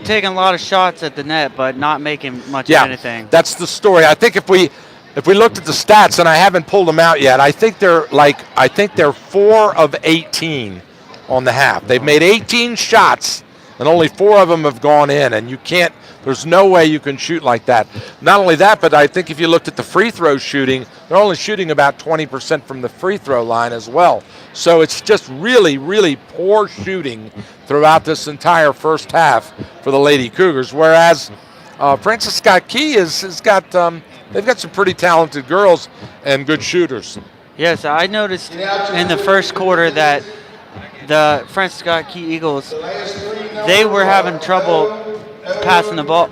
taking a lot of shots at the net, but not making much of anything. That's the story. I think if we looked at the stats, and I haven't pulled them out yet, I think they're 4 of 18 on the half. They've made 18 shots, and only 4 of them have gone in, and there's no way you can shoot like that. Not only that, but I think if you looked at the free throw shooting, they're only shooting about 20% from the free throw line as well. So it's just really, really poor shooting throughout this entire first half for the Lady Cougars, whereas Francis Scott Key they've got some pretty talented girls and good shooters. Yes, I noticed in the first quarter that the Francis Scott Key Eagles, they were having trouble passing the ball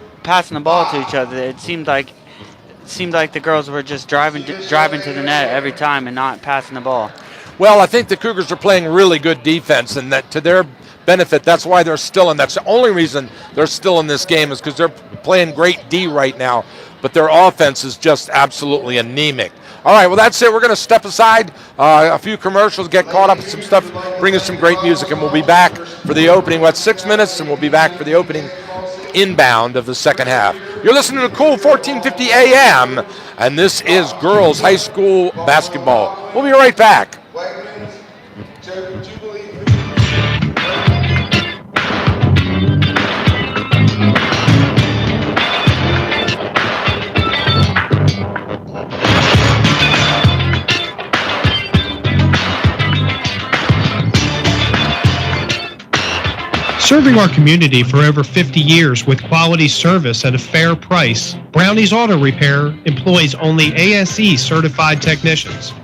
to each other. It seemed like the girls were just driving to the net every time and not passing the ball. Well, I think the Cougars are playing really good defense, and that to their benefit. That's why they're still in. That's the only reason they're still in this game is because they're playing great D right now, but their offense is just absolutely anemic. All right, well, that's it. We're going to step aside a few commercials, get caught up with some stuff, bring us some great music, and we'll be back for the opening. What, 6 minutes, and we'll be back for the opening inbound of the second half. You're listening to Cool 1450 AM, and this is girls high school basketball. We'll be right back. Serving our community for over 50 years with quality service at a fair price, Brownie's Auto Repair employs only ASE certified technicians.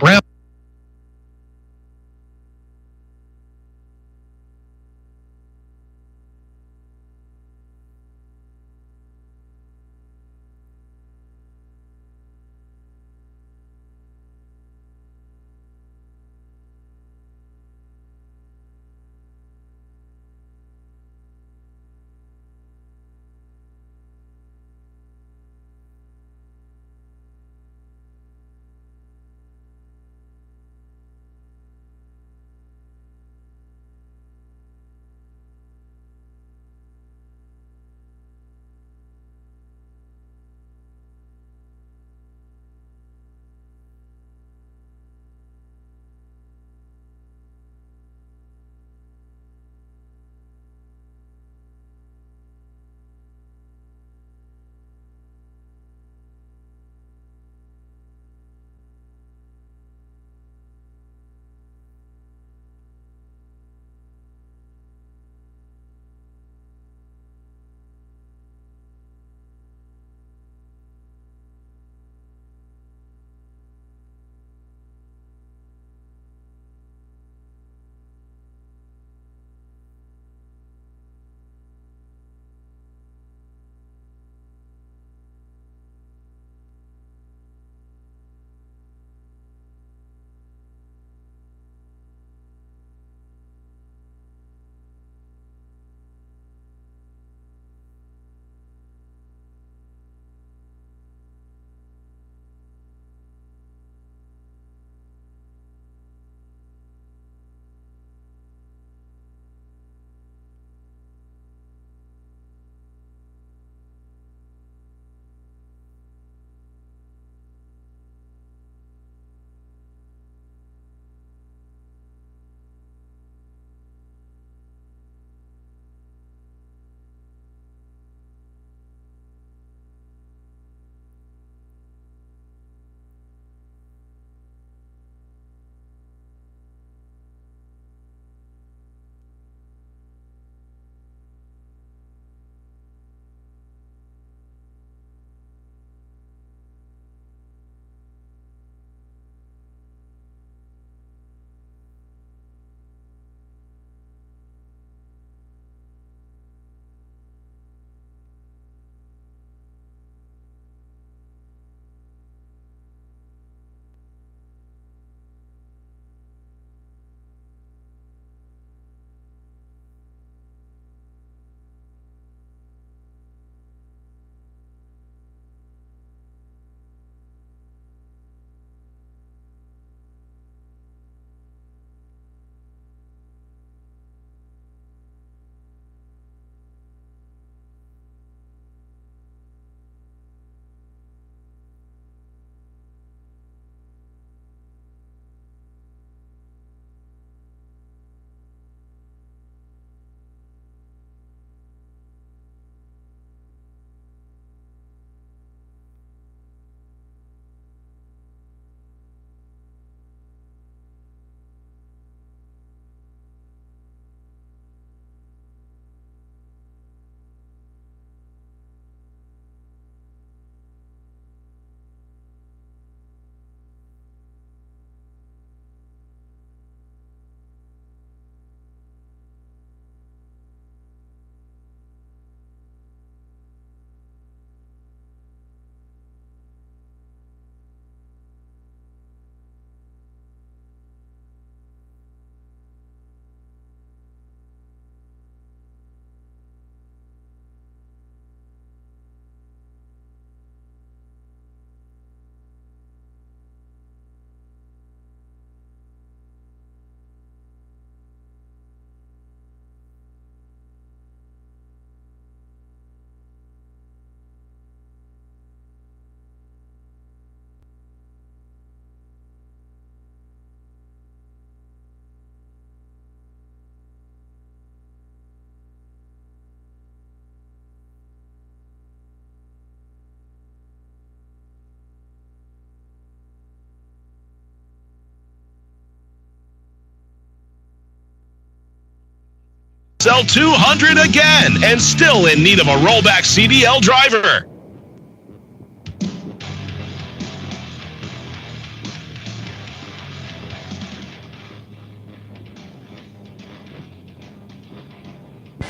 Sell 200 again and still in need of a rollback CDL driver.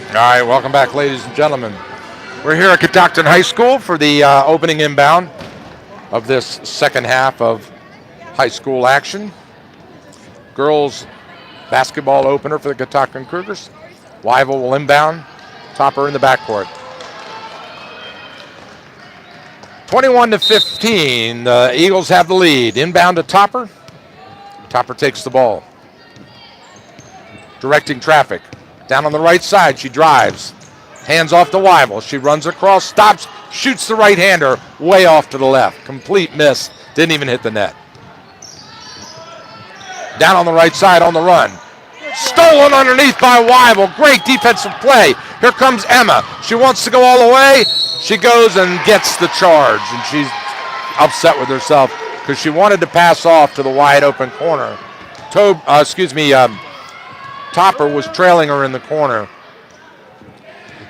All right, welcome back, ladies and gentlemen. We're here at Catoctin High School for the opening inbound of this second half of high school action. Girls basketball opener for the Catoctin Cougars. Wyville will inbound. Topper in the backcourt. 21-15, the Eagles have the lead. Inbound to Topper. Topper takes the ball. Directing traffic. Down on the right side, she drives. Hands off to Wyville. She runs across, stops, shoots the right-hander way off to the left. Complete miss. Didn't even hit the net. Down on the right side on the run. Stolen underneath by Wyville. Great defensive play. Here comes Emma. She wants to go all the way. She goes and gets the charge, and she's upset with herself because she wanted to pass off to the wide open corner. Topper was trailing her in the corner,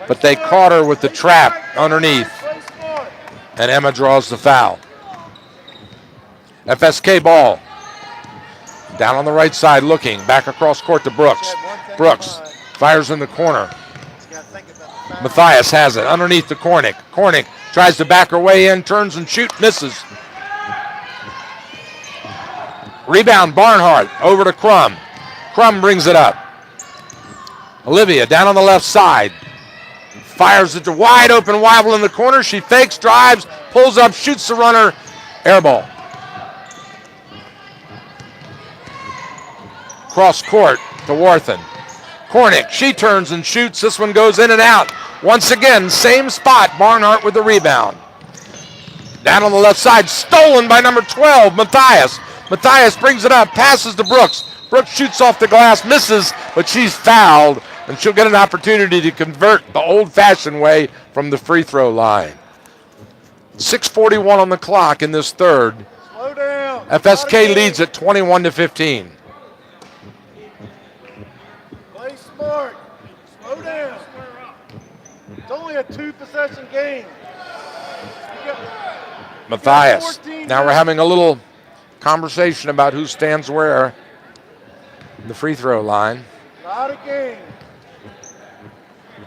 but they caught her with the trap underneath, and Emma draws the foul. FSK ball. Down on the right side looking, back across court to Brooks. Brooks fires in the corner. Matthias has it underneath to Cornick. Cornick tries to back her way in, turns and shoots, misses. Rebound Barnhart over to Crum. Crum brings it up. Olivia down on the left side. Fires it to wide open Wyville in the corner. She fakes, drives, pulls up, shoots the runner. Air ball. Cross court to Warthen. Cornick, she turns and shoots. This one goes in and out. Once again, same spot. Barnhart with the rebound. Down on the left side, stolen by number 12, Matthias. Matthias brings it up, passes to Brooks. Brooks shoots off the glass, misses, but she's fouled, and she'll get an opportunity to convert the old-fashioned way from the free throw line. 6:41 on the clock in this third. Slow down. FSK leads at 21-15. Play smart. Slow down. It's only a 2-possession game. Matthias. Now we're having a little conversation about who stands where in the free throw line. Not a game.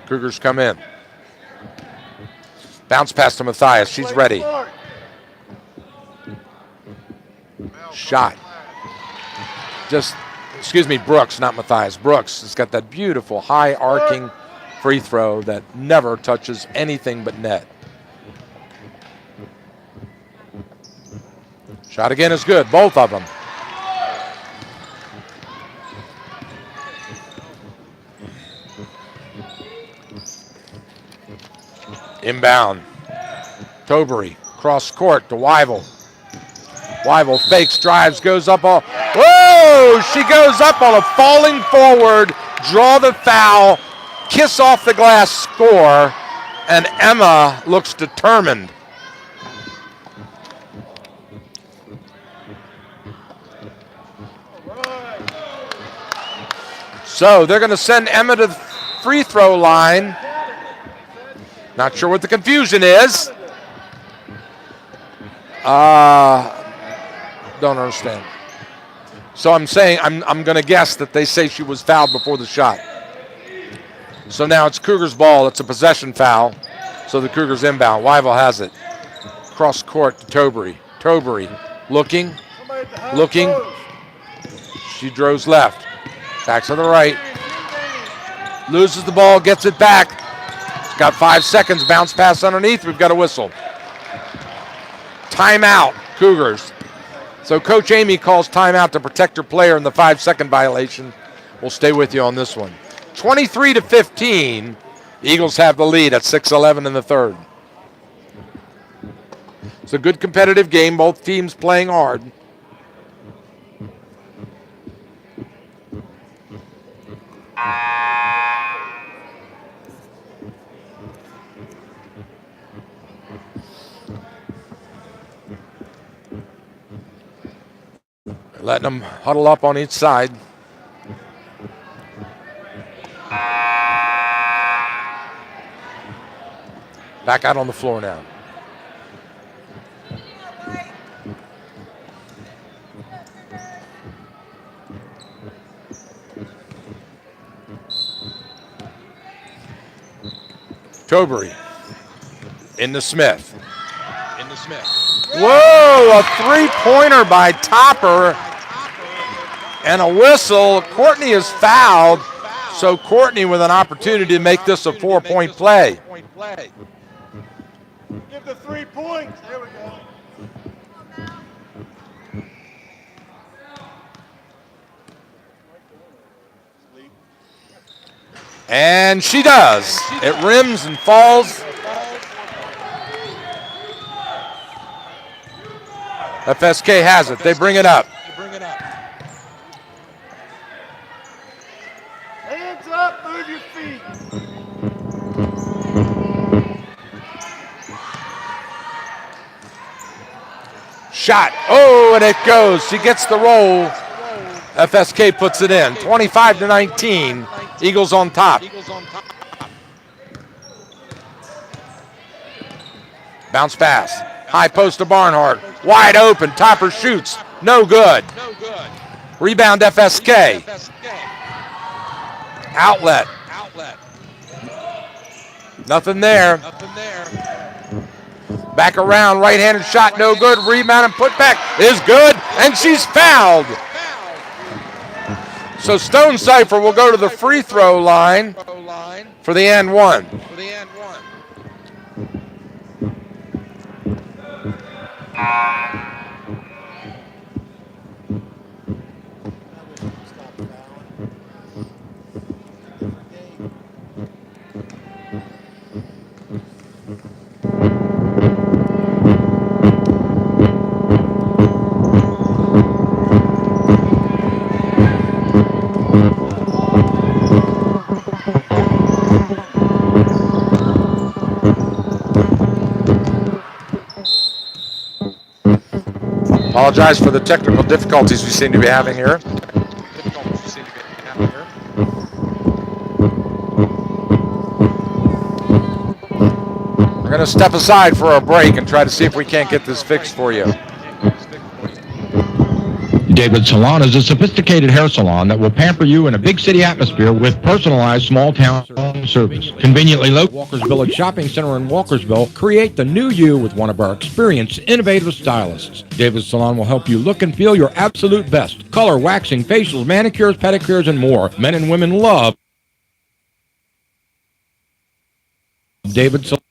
Cougars come in. Bounce pass to Matthias. She's ready. Shot. Brooks, not Matthias. Brooks has got that beautiful high arcing free throw that never touches anything but net. Shot again is good, both of them. Inbound. Tobury, cross court to Wyville. Wyville fakes, drives, goes up. Whoa! She goes up on a falling forward, draw the foul, kiss off the glass, score, and Emma looks determined. So they're going to send Emma to the free throw line. Not sure what the confusion is. Don't understand. So I'm saying, I'm going to guess that they say she was fouled before the shot. So now it's Cougars ball. It's a possession foul. So the Cougars inbound. Wyville has it. Cross court to Tobury. Tobury looking. She draws left. Back to the right. Loses the ball, gets it back. She's got 5 seconds. Bounce pass underneath. We've got a whistle. Timeout, Cougars. So Coach Amy calls timeout to protect her player in the 5-second violation. We'll stay with you on this one. 23-15. The Eagles have the lead at 6:11 in the third. It's a good competitive game. Both teams playing hard. Letting them huddle up on each side. Back out on the floor now. Tobury into Smith. Whoa, a three-pointer by Topper and a whistle. Courtney is fouled, so Courtney with an opportunity to make this a 4-point play. Give the 3 points. There we go. And she does. It rims and falls. FSK has it. They bring it up. Hands up, move your feet. Shot. Oh, and it goes. She gets the roll. FSK puts it in. 25-19. Eagles on top. Bounce pass. High post to Barnhart. Wide open. Topper shoots. No good. Rebound FSK. Outlet. Nothing there. Back around. Right-handed shot. No good. Rebound and putback is good. And she's fouled. So Stone Cipher will go to the free throw line for the and one. Apologize for the technical difficulties we seem to be having here. We're going to step aside for a break and try to see if we can't get this fixed for you. David Salon is a sophisticated hair salon that will pamper you in a big city atmosphere with personalized small town service. Conveniently located Walkers Village Shopping Center in Walkersville, create the new you with one of our experienced, innovative stylists. David Salon will help you look and feel your absolute best. Color, waxing, facials, manicures, pedicures, and more. Men and women love David Salon.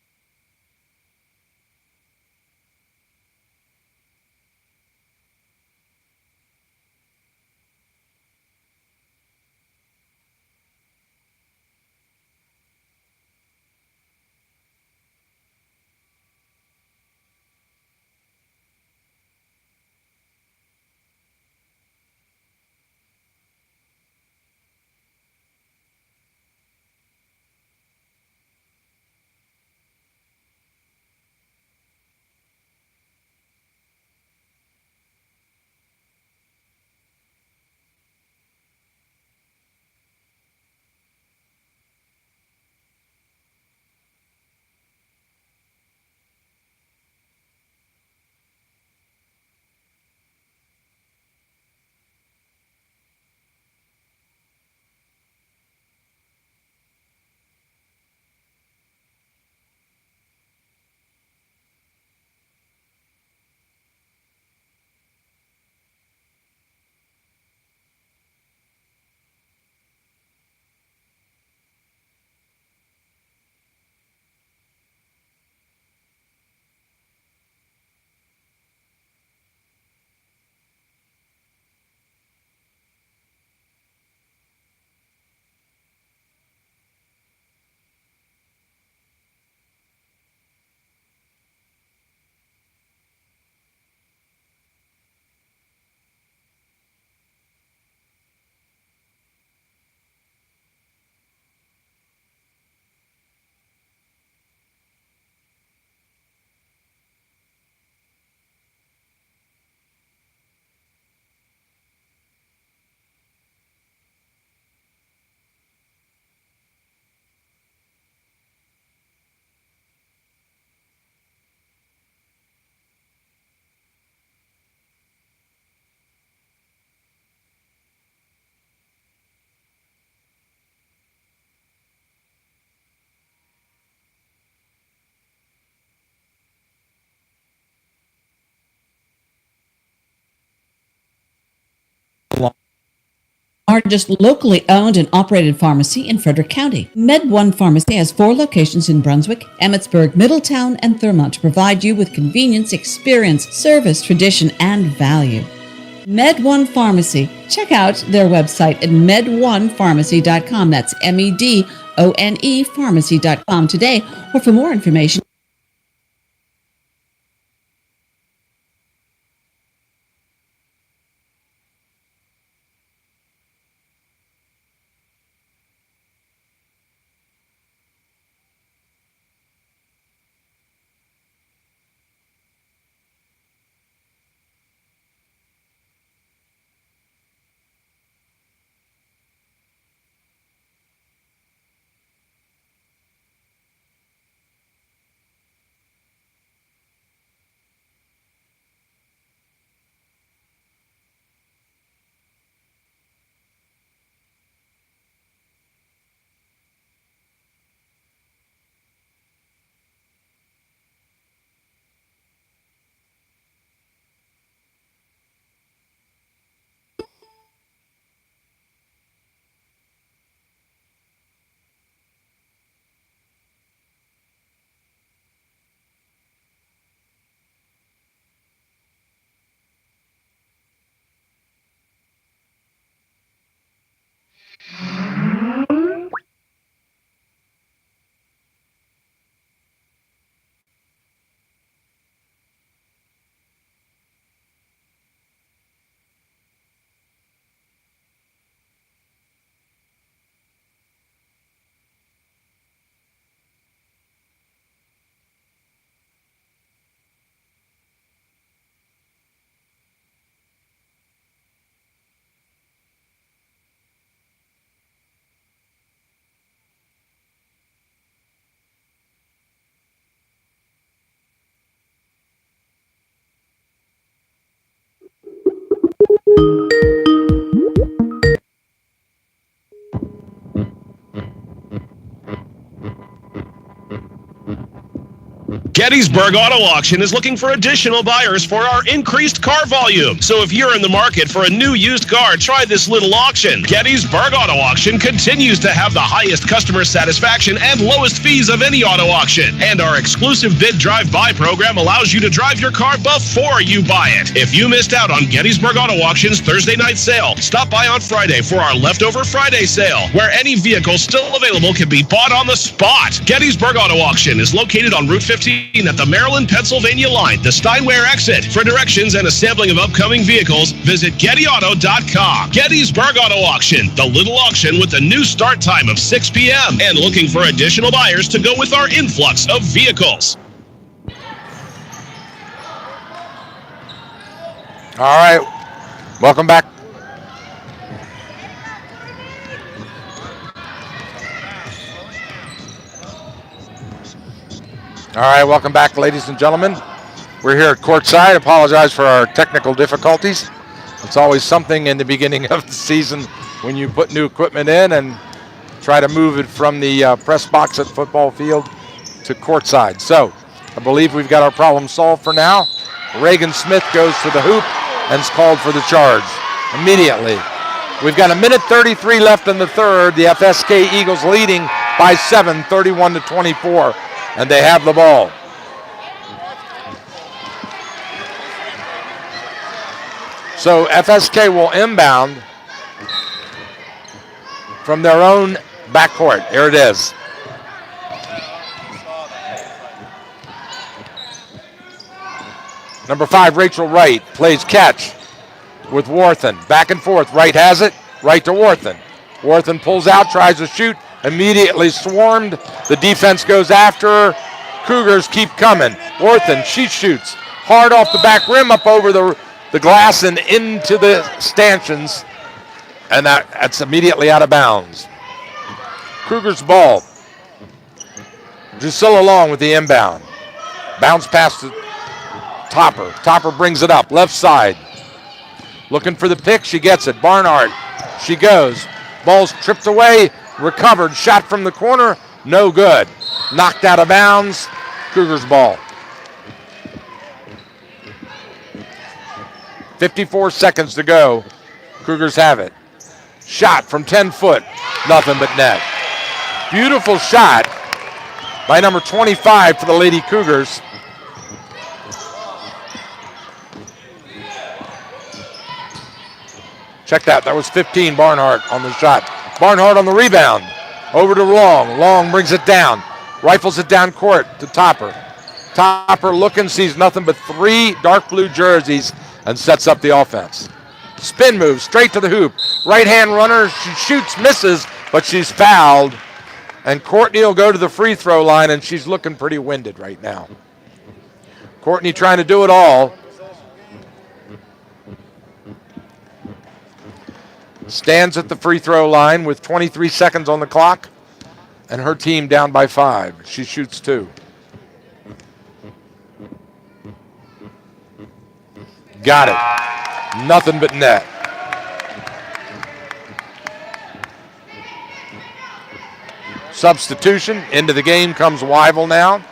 Largest locally owned and operated pharmacy in Frederick County. MedOne Pharmacy has 4 locations in Brunswick, Emmitsburg, Middletown, and Thurmont to provide you with convenience, experience, service, tradition, and value. MedOne Pharmacy. Check out their website at medonepharmacy.com. That's MEDONE pharmacy.com today, or for more information. Gettysburg Auto Auction is looking for additional buyers for our increased car volume. So if you're in the market for a new used car, try this little auction. Gettysburg Auto Auction continues to have the highest customer satisfaction and lowest fees of any auto auction. And our exclusive bid drive-by program allows you to drive your car before you buy it. If you missed out on Gettysburg Auto Auction's Thursday night sale, stop by on Friday for our Leftover Friday sale, where any vehicle still available can be bought on the spot. Gettysburg Auto Auction is located on Route 15 at the Maryland-Pennsylvania line, the Steinway exit. For directions and a sampling of upcoming vehicles, visit GettyAuto.com. Gettysburg Auto Auction, the little auction with a new start time of 6 p.m. and looking for additional buyers to go with our influx of vehicles. All right, welcome back. All right, welcome back, ladies and gentlemen. We're here at courtside. Apologize for our technical difficulties. It's always something in the beginning of the season when you put new equipment in and try to move it from the press box at football field to courtside. So I believe we've got our problem solved for now. Reagan Smith goes to the hoop and is called for the charge immediately. We've got 1:33 left in the third. The FSK Eagles leading by 7, 31-24. And they have the ball. So FSK will inbound from their own backcourt. Here it is. Number 5, Rachel Wright, plays catch with Warthen. Back and forth. Wright has it. Right to Warthen. Warthen pulls out, tries to shoot. Immediately swarmed. The defense goes after her. Cougars keep coming. Warthen, she shoots. Hard off the back rim, up over the glass and into the stanchions. And that's immediately out of bounds. Cougars ball. Drusilla Long with the inbound. Bounce past the Topper. Topper brings it up. Left side. Looking for the pick. She gets it. Barnhart. She goes. Ball's tripped away. Recovered. Shot from the corner. No good. Knocked out of bounds. Cougars ball. 54 seconds to go. Cougars have it. Shot from 10 foot. Nothing but net. Beautiful shot by number 25 for the Lady Cougars. Check that. That was 15, Barnhart on the shot. Barnhart on the rebound. Over to Long. Long brings it down. Rifles it down court to Topper. Topper looking, sees nothing but 3 dark blue jerseys and sets up the offense. Spin move straight to the hoop. Right hand runner. She shoots, misses, but she's fouled. And Courtney will go to the free throw line, and she's looking pretty winded right now. Courtney trying to do it all. Stands at the free throw line with 23 seconds on the clock, and her team down by 5. She shoots 2. Got it. Nothing but net. Substitution. Into the game comes Wyville now.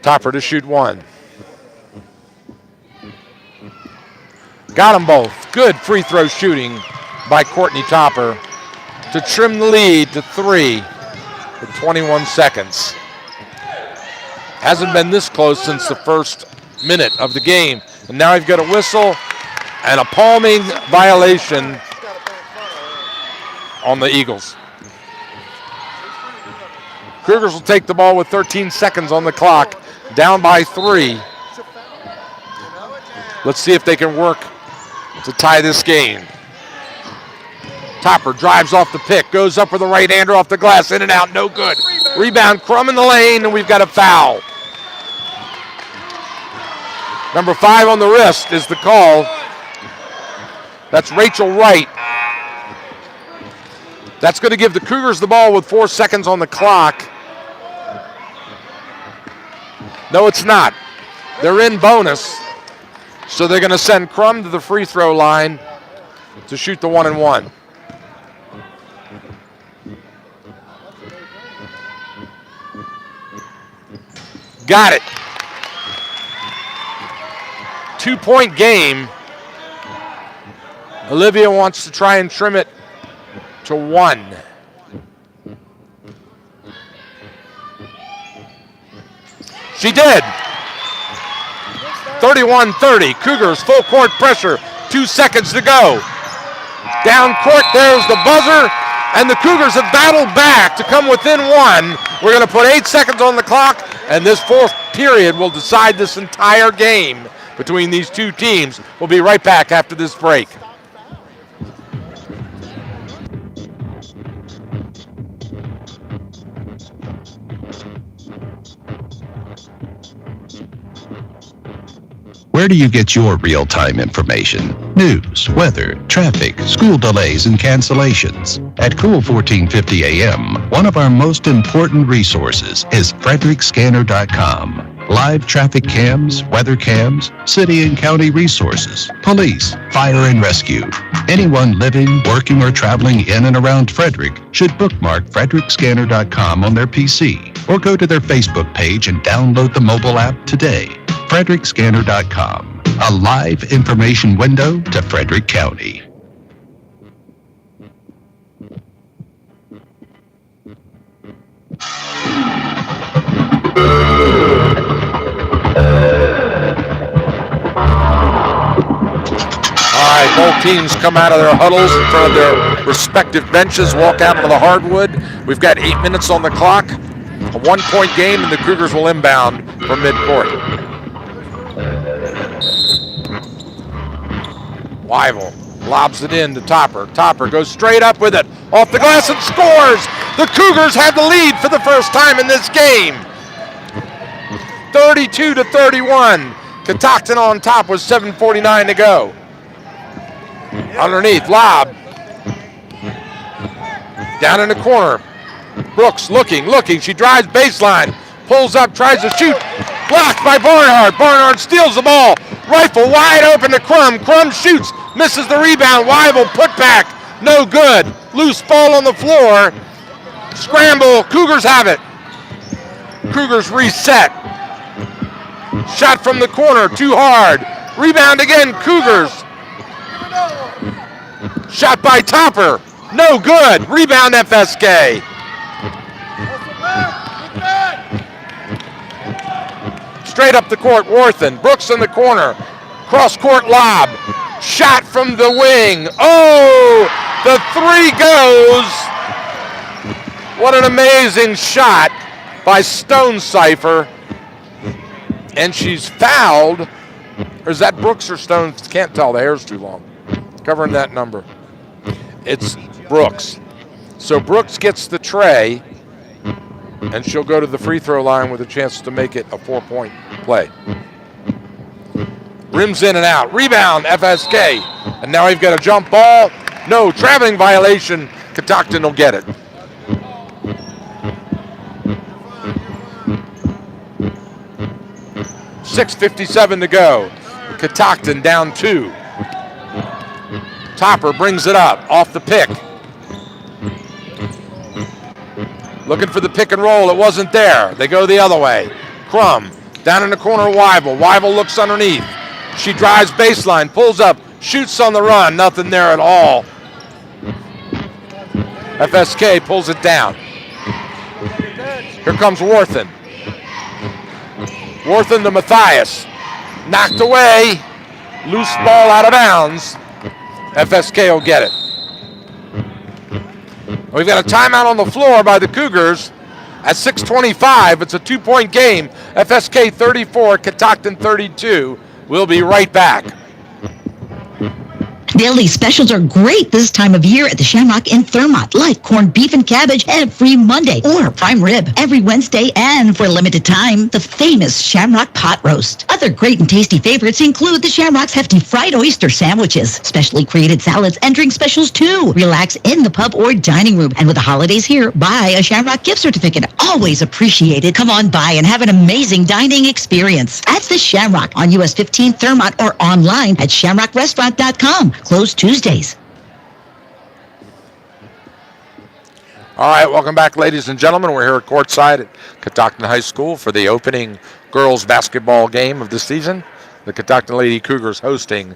Topper to shoot 1. Got them both. Good free throw shooting by Courtney Topper to trim the lead to 3 with 21 seconds. Hasn't been this close since the first minute of the game. And now you've got a whistle and a palming violation on the Eagles. Cougars will take the ball with 13 seconds on the clock, down by 3. Let's see if they can work to tie this game. Topper drives off the pick, goes up with a right-hander off the glass, in and out, no good. Rebound, Crum in the lane, and we've got a foul. Number 5 on the wrist is the call. That's Rachel Wright. That's going to give the Cougars the ball with 4 seconds on the clock. No, it's not. They're in bonus, so they're going to send Crum to the free throw line to shoot the 1-and-1. Got it. 2-point game. Olivia wants to try and trim it to 1. She did. 31-30. Cougars full court pressure. 2 seconds to go. Down court, there's the buzzer, and the Cougars have battled back to come within 1. We're going to put 8 seconds on the clock, and this fourth period will decide this entire game between these two teams. We'll be right back after this break. Where do you get your real-time information? News, weather, traffic, school delays, and cancellations. At Cool 1450 AM, one of our most important resources is FrederickScanner.com. Live traffic cams, weather cams, city and county resources, police, fire and rescue. Anyone living, working, or traveling in and around Frederick should bookmark FrederickScanner.com on their PC or go to their Facebook page and download the mobile app today. FrederickScanner.com, a live information window to Frederick County. All right, both teams come out of their huddles in front of their respective benches, walk out onto the hardwood. We've got 8 minutes on the clock, a 1-point game, and the Cougars will inbound from midcourt. Wyville lobs it in to Topper. Topper goes straight up with it, off the glass and scores! The Cougars have the lead for the first time in this game. 32-31. Catoctin on top with 7:49 to go. Underneath, lob. Down in the corner. Brooks looking. She drives baseline. Pulls up, tries to shoot. Blocked by Barnhart. Barnhart steals the ball. Rifle wide open to Crum. Crum shoots. Misses the rebound. Wyville put back. No good. Loose ball on the floor. Scramble. Cougars have it. Cougars reset. Shot from the corner, too hard. Rebound again, Cougars. Shot by Topper, no good. Rebound FSK. Straight up the court, Worthen. Brooks in the corner. Cross court lob. Shot from the wing. Oh, the three goes. What an amazing shot by Stone Cipher. And she's fouled. Or is that Brooks or Stone? Can't tell, the hair's too long. Covering that number. It's Brooks. So Brooks gets the tray, and she'll go to the free throw line with a chance to make it a 4-point play. Rims in and out. Rebound, FSK. And now we've got a jump ball. No, traveling violation. Catoctin will get it. .6:57 to go. Catoctin down 2. Topper brings it up off the pick. Looking for the pick and roll. It wasn't there. They go the other way. Crum down in the corner. Weibel. Weibel looks underneath. She drives baseline, pulls up, shoots on the run. Nothing there at all. FSK pulls it down. Here comes Worthen. Worthen to Matthias. Knocked away. Loose ball out of bounds. FSK will get it. We've got a timeout on the floor by the Cougars at 6:25. It's a 2-point game. FSK 34, Catoctin 32. We'll be right back. Daily specials are great this time of year at the Shamrock in Thurmont, like corned beef and cabbage every Monday, or prime rib every Wednesday, and for a limited time, the famous Shamrock pot roast. Other great and tasty favorites include the Shamrock's hefty fried oyster sandwiches, specially created salads, and drink specials too. Relax in the pub or dining room, and with the holidays here, buy a Shamrock gift certificate. Always appreciated. Come on by and have an amazing dining experience at the Shamrock on US 15 Thurmont or online at shamrockrestaurant.com. Closed Tuesdays. All right, welcome back, ladies and gentlemen. We're here at courtside at Catoctin High School for the opening girls basketball game of the season. The Catoctin Lady Cougars hosting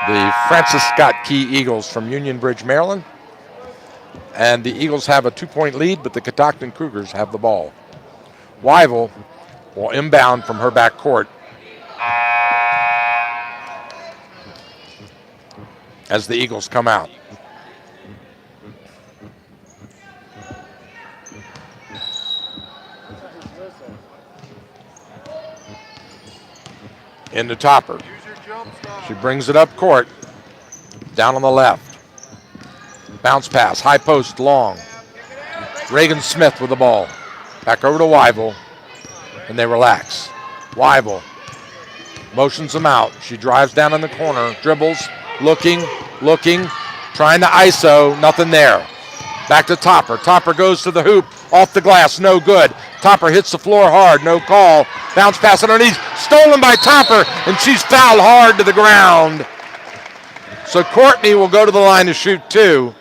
the Francis Scott Key Eagles from Union Bridge, Maryland. And the Eagles have a 2-point lead, but the Catoctin Cougars have the ball. Weibel will inbound from her back court as the Eagles come out. Into Topper. She brings it up court. Down on the left. Bounce pass, high post, long. Reagan Smith with the ball. Back over to Weibel, and they relax. Weibel motions them out. She drives down in the corner, dribbles, looking, trying to ISO, nothing there. Back to Topper. Topper goes to the hoop, off the glass, no good. Topper hits the floor hard, no call. Bounce pass underneath, stolen by Topper, and she's fouled hard to the ground. So Courtney will go to the line to shoot 2.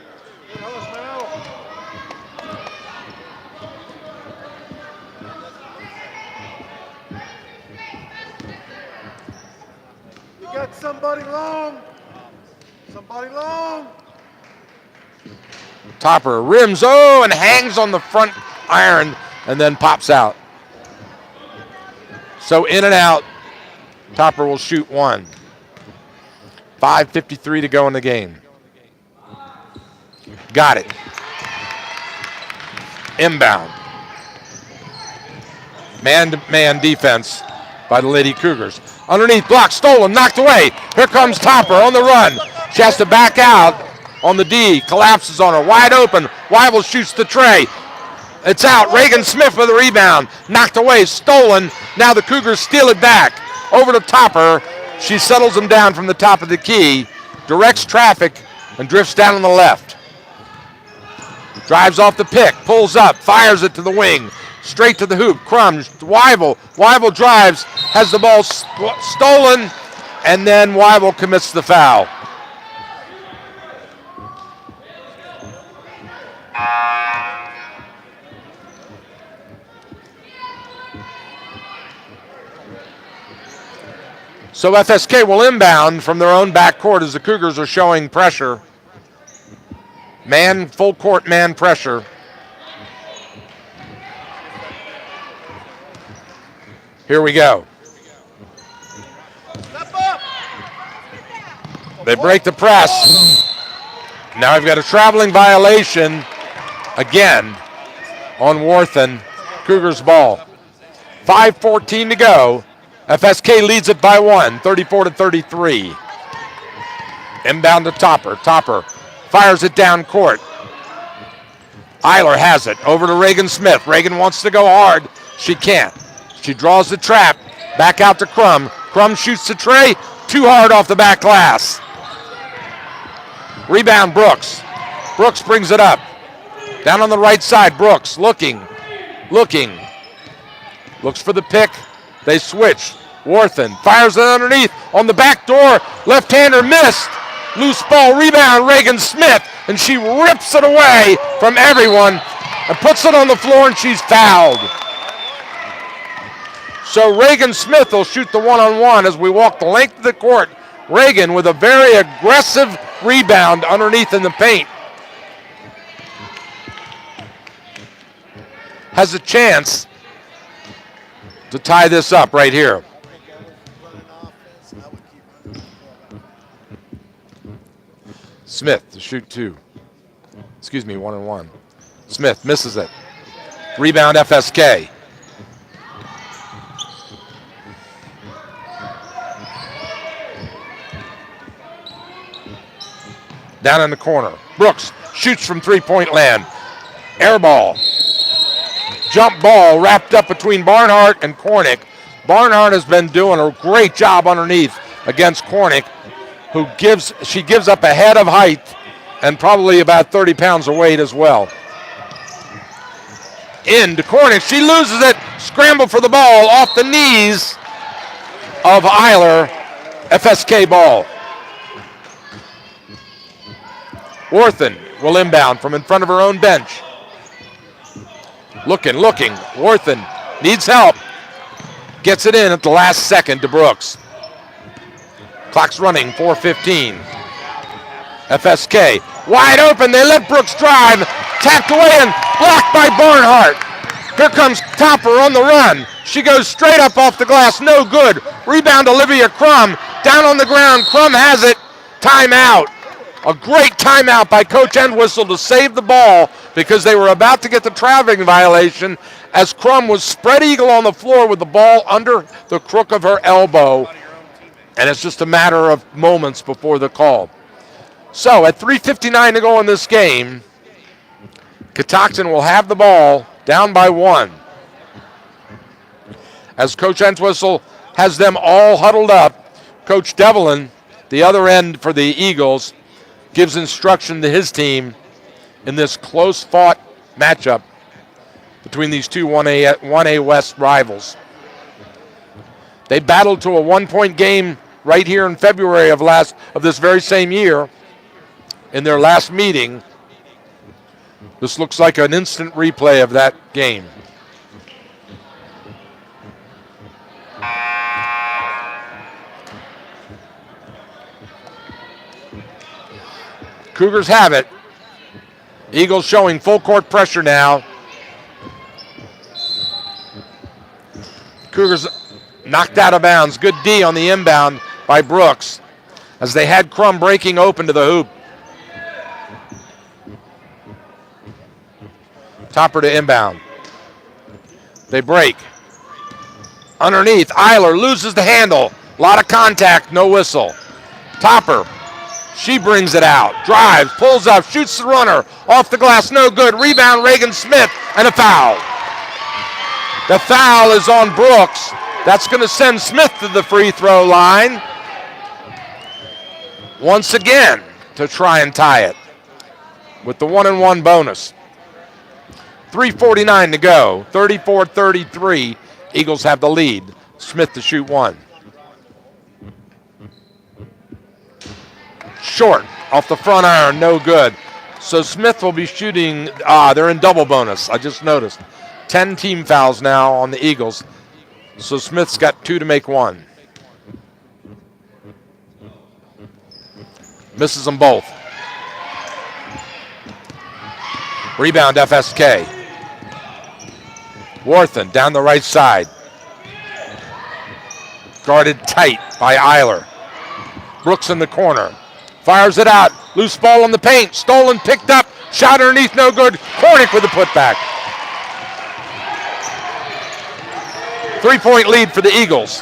You got somebody long. Somebody long. Topper rims, and hangs on the front iron and then pops out. So in and out, Topper will shoot 1. 5:53 to go in the game. Got it. Inbound. Man-to-man defense by the Lady Cougars. Underneath, block, stolen, knocked away. Here comes Topper on the run. She has to back out on the D. Collapses on her, wide open. Weibel shoots the tray. It's out. Reagan Smith with a rebound. Knocked away, stolen. Now the Cougars steal it back. Over to Topper. She settles him down from the top of the key. Directs traffic and drifts down on the left. Drives off the pick, pulls up, fires it to the wing. Straight to the hoop. Crumbs. Weibel. Weibel drives, has the ball stolen, and then Weibel commits the foul. So FSK will inbound from their own backcourt as the Cougars are showing pressure. Full court man pressure. Here we go. They break the press. Now I've got a traveling violation again on Worthen. Cougars ball. 5:14 to go. FSK leads it by 1, 34-33. Inbound to Topper. Topper fires it down court. Eiler has it over to Reagan Smith. Reagan wants to go hard. She can't. She draws the trap. Back out to Crum. Crum shoots the tray. Too hard off the back glass. Rebound Brooks. Brooks brings it up. Down on the right side, Brooks looking. Looks for the pick. They switch. Worthen fires it underneath on the back door. Left-hander missed. Loose ball rebound, Reagan Smith, and she rips it away from everyone and puts it on the floor, and she's fouled. So Reagan Smith will shoot the one-on-one as we walk the length of the court. Reagan with a very aggressive rebound underneath in the paint. Has a chance to tie this up right here. Smith to shoot 2. 1-on-1. Smith misses it. Rebound FSK. Down in the corner. Brooks shoots from three-point land. Air ball. Jump ball wrapped up between Barnhart and Cornick. Barnhart has been doing a great job underneath against Cornick, she gives up a head of height and probably about 30 pounds of weight as well. Into Cornick. She loses it. Scramble for the ball off the knees of Eiler. FSK ball. Worthen will inbound from in front of her own bench. Looking. Worthen needs help. Gets it in at the last second to Brooks. Clock's running, 4:15. FSK wide open. They let Brooks drive. Tapped away and blocked by Barnhart. Here comes Topper on the run. She goes straight up off the glass. No good. Rebound Olivia Crum. Down on the ground. Crum has it. Timeout. A great timeout by Coach Entwistle to save the ball because they were about to get the traveling violation as Crum was spread eagle on the floor with the ball under the crook of her elbow. And it's just a matter of moments before the call. So at 3:59 to go in this game, Catoctin will have the ball down by 1. As Coach Entwistle has them all huddled up, Coach Devlin, the other end for the Eagles, gives instruction to his team in this close-fought matchup between these two 1A West rivals. They battled to a 1-point game right here in February of this very same year in their last meeting. This looks like an instant replay of that game. Cougars have it. Eagles showing full court pressure now. Cougars knocked out of bounds. Good D on the inbound by Brooks as they had Crum breaking open to the hoop. Topper to inbound. They break. Underneath, Eiler loses the handle. A lot of contact, no whistle. Topper, she brings it out. Drives, pulls up, shoots the runner. Off the glass, no good. Rebound, Reagan Smith, and a foul. The foul is on Brooks. That's going to send Smith to the free throw line once again to try and tie it with the 1-and-1 bonus. 3:49 to go. 34-33. Eagles have the lead. Smith to shoot 1. Short off the front iron, no good. So Smith will be shooting. They're in double bonus. I just noticed. 10 team fouls now on the Eagles. So Smith's got 2 to make 1. Misses them both. Rebound FSK. Worthen down the right side. Guarded tight by Eiler. Brooks in the corner. Fires it out. Loose ball in the paint. Stolen, picked up. Shot underneath, no good. Kornick with the putback. 3-point lead for the Eagles.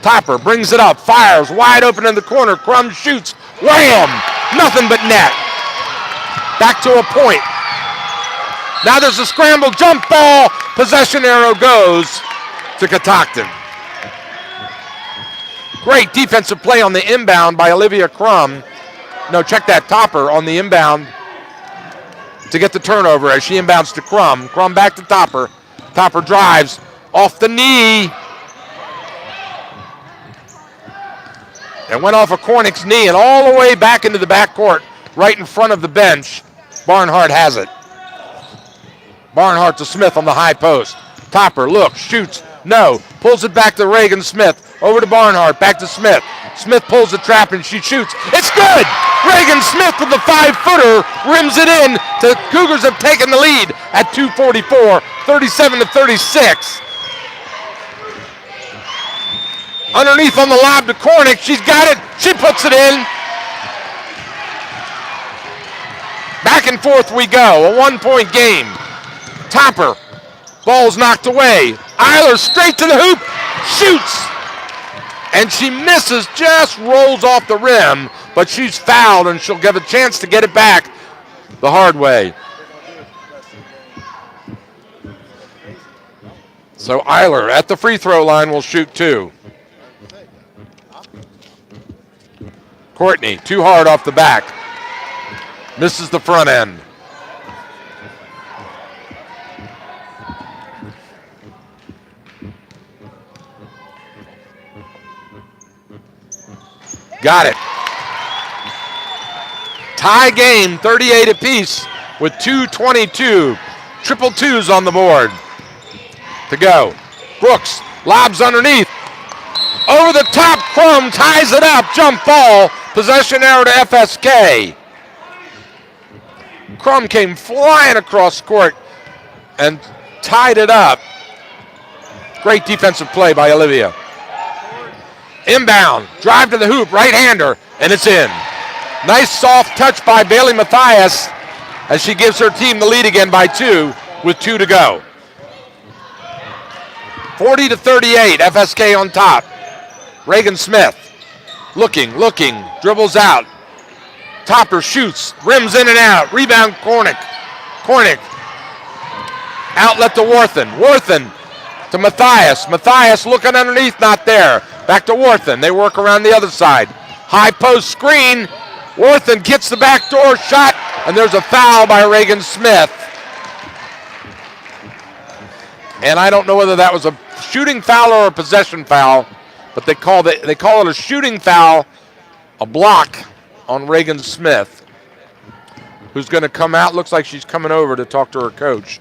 Topper brings it up. Fires wide open in the corner. Crum shoots. Wham! Nothing but net. Back to a point. Now there's a scramble jump ball. Possession arrow goes to Catoctin. Great defensive play on the inbound by Olivia Crum. No, check that. Topper on the inbound to get the turnover as she inbounds to Crum. Crum back to Topper. Topper drives off the knee. And went off of Kornick's knee and all the way back into the backcourt, right in front of the bench. Barnhart has it. Barnhart to Smith on the high post. Topper looks, shoots, no. Pulls it back to Reagan Smith. Over to Barnhart, back to Smith. Smith pulls the trap and she shoots. It's good! Reagan Smith with the 5-footer rims it in. The Cougars have taken the lead at 2:44, 37-36. Underneath on the lob to Kornick. She's got it. She puts it in. Back and forth we go. A 1-point game. Topper. Ball's knocked away. Eiler straight to the hoop. Shoots. And she misses. Just rolls off the rim. But she's fouled and she'll get a chance to get it back the hard way. So Eiler at the free throw line will shoot 2. Courtney, too hard off the back. Misses the front end. Got it. Tie game, 38 apiece with 2:22. Triple twos on the board. To go. Brooks lobs underneath. Over the top, Crum ties it up. Jump ball. Possession arrow to FSK. Crum came flying across court and tied it up. Great defensive play by Olivia. Inbound, drive to the hoop, right-hander, and it's in. Nice soft touch by Bailey Mathias as she gives her team the lead again by 2 with 2 to go. 40-38, FSK on top. Reagan Smith, looking, dribbles out. Topper shoots, rims in and out. Rebound, Kornick. Outlet to Worthen. Worthen to Mathias. Mathias looking underneath, not there. Back to Worthen. They work around the other side. High post screen. Worthen gets the backdoor shot, and there's a foul by Reagan Smith. And I don't know whether that was a shooting foul or a possession foul, but they call it a shooting foul, a block on Reagan Smith, who's going to come out. Looks like she's coming over to talk to her coach.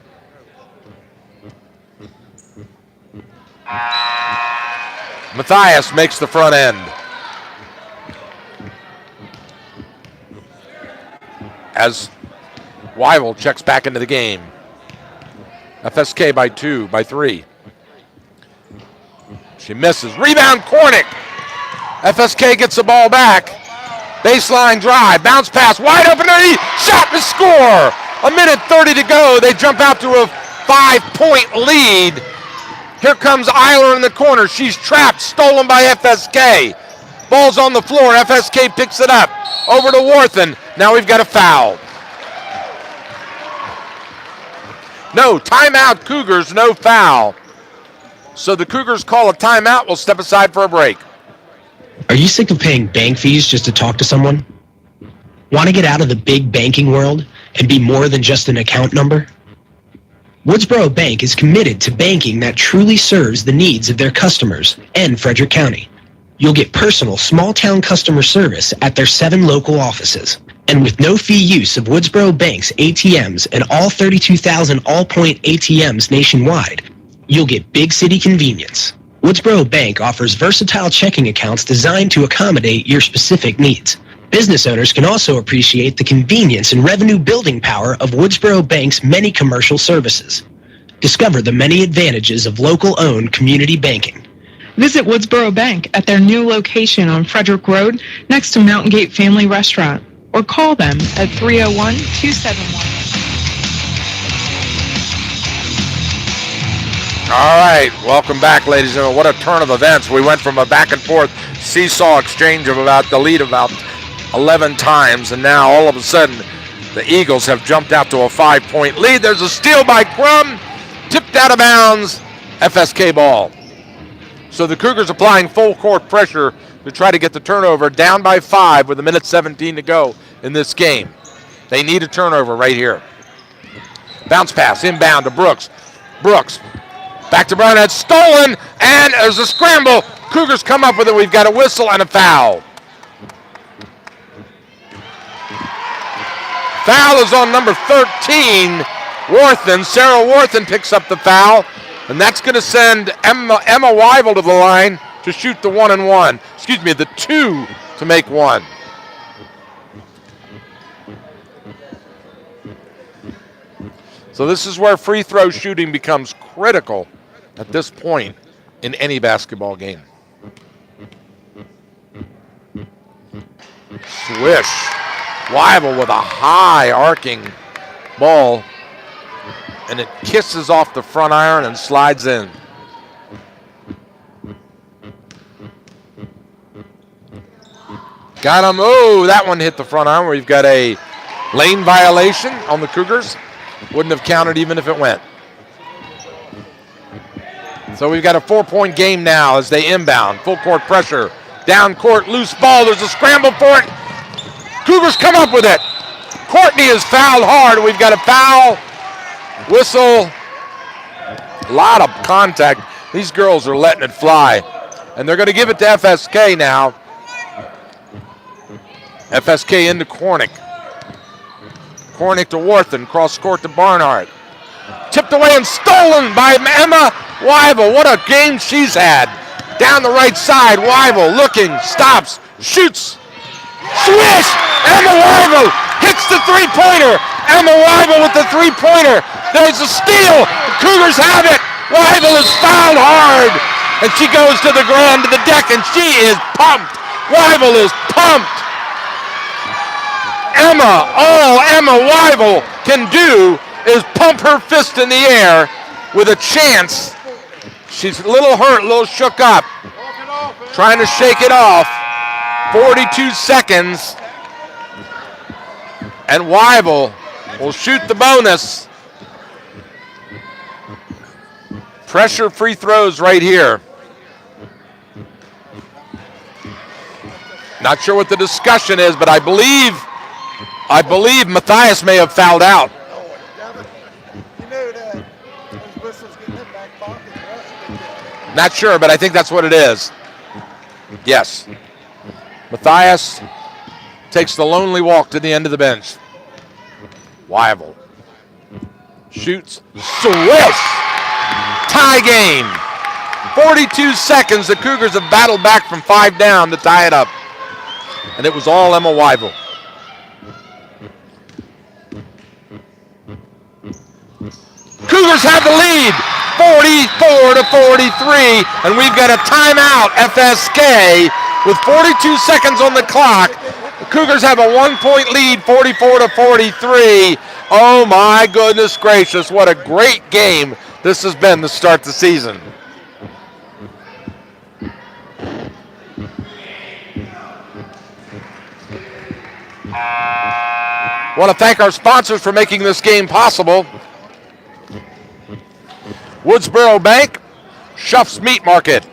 Mathias makes the front end. As Wyville checks back into the game. FSK by 3. She misses. Rebound, Kornick. FSK gets the ball back. Baseline drive, bounce pass, wide open underneath, shot to score. 1:30 to go. They jump out to a 5-point lead. Here comes Eiler in the corner. She's trapped, stolen by FSK. Ball's on the floor. FSK picks it up. Over to Worthen. Now we've got a foul. No, timeout Cougars, no foul. So the Cougars call a timeout. We'll step aside for a break. Are you sick of paying bank fees just to talk to someone? Want to get out of the big banking world and be more than just an account number? Woodsboro Bank is committed to banking that truly serves the needs of their customers and Frederick County. You'll get personal small-town customer service at their 7 local offices. And with no-fee use of Woodsboro Bank's ATMs and all 32,000 all-point ATMs nationwide, you'll get big city convenience. Woodsboro Bank offers versatile checking accounts designed to accommodate your specific needs. Business owners can also appreciate the convenience and revenue-building power of Woodsboro Bank's many commercial services. Discover the many advantages of local-owned community banking. Visit Woodsboro Bank at their new location on Frederick Road next to Mountain Gate Family Restaurant, or call them at 301-271. All right, welcome back, ladies and gentlemen. What a turn of events. We went from a back and forth seesaw exchange of the lead about 11 times, and now all of a sudden the Eagles have jumped out to a 5-point lead. There's a steal by Crum, tipped out of bounds, FSK ball. So the Cougars applying full court pressure to try to get the turnover, down by 5 with 1:17 to go in this game. They need a turnover right here. Bounce pass inbound to Brooks. Brooks back to Brown. It's stolen, and there's a scramble. Cougars come up with it. We've got a whistle and a foul. Foul is on number 13, Worthen. Sarah Worthen picks up the foul, and that's going to send Emma Weibel to the line to shoot the 1-and-1. Excuse me, the 2 to make 1. So this is where free throw shooting becomes critical at this point in any basketball game. Swish. Weibel with a high arcing ball, and it kisses off the front iron and slides in. Got him. Oh, that one hit the front iron where you've got a lane violation on the Cougars. Wouldn't have counted even if it went. So we've got a 4-point game now as they inbound. Full court pressure. Down court, loose ball. There's a scramble for it. Cougars come up with it. Courtney is fouled hard. We've got a foul. Whistle. A lot of contact. These girls are letting it fly. And they're going to give it to FSK now. FSK into Cornick. Cornick to Worthen. Cross court to Barnhart. Tipped away and stolen by Emma Weibel. What a game she's had. Down the right side. Weibel looking. Stops. Shoots. Swish! Emma Weibel hits the three-pointer. Emma Weibel with the three-pointer. There's a steal. The Cougars have it. Weibel is fouled hard. And she goes to the ground, to the deck, and she is pumped. Weibel is pumped. All Emma Weibel can do is pump her fist in the air with a chance. She's a little hurt, a little shook up. Trying to shake it off. 42 seconds. And Weibel will shoot the bonus. Pressure free throws right here. Not sure what the discussion is, but I believe Matthias may have fouled out. Not sure, but I think that's what it is. Yes. Matthias takes the lonely walk to the end of the bench. Weibel shoots. Swish! Tie game. 42 seconds. The Cougars have battled back from 5 down to tie it up. And it was all Emma Weibel. Cougars have the lead, 44-43, and we've got a timeout, FSK, with 42 seconds on the clock. The Cougars have a 1-point lead, 44-43. Oh my goodness gracious, what a great game this has been to start the season. Want to thank our sponsors for making this game possible. Woodsboro Bank, Schuff's Meat Market,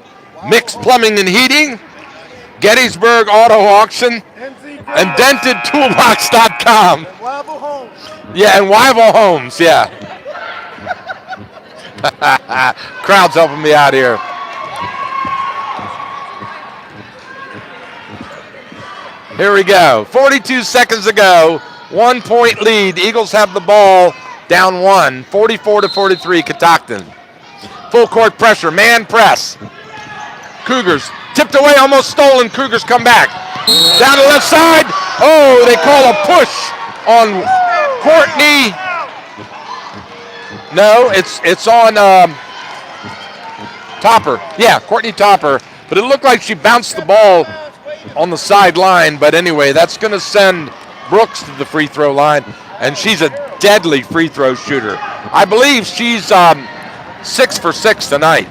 Mixed Plumbing and Heating, Gettysburg Auto Auction, and DentedToolbox.com. Yeah, and Weibel Homes, yeah. Crowd's helping me out here. Here we go. 42 seconds to go. 1-point lead. The Eagles have the ball down 1. 44-43, Catoctin. Full court pressure. Man press. Cougars tipped away, almost stolen. Cougars come back. Down the left side. Oh, they call a push on Courtney. No, it's on Topper. Yeah, Courtney Topper. But it looked like she bounced the ball on the sideline. But anyway, that's going to send Brooks to the free throw line. And she's a deadly free throw shooter. I believe she's 6 for 6 tonight.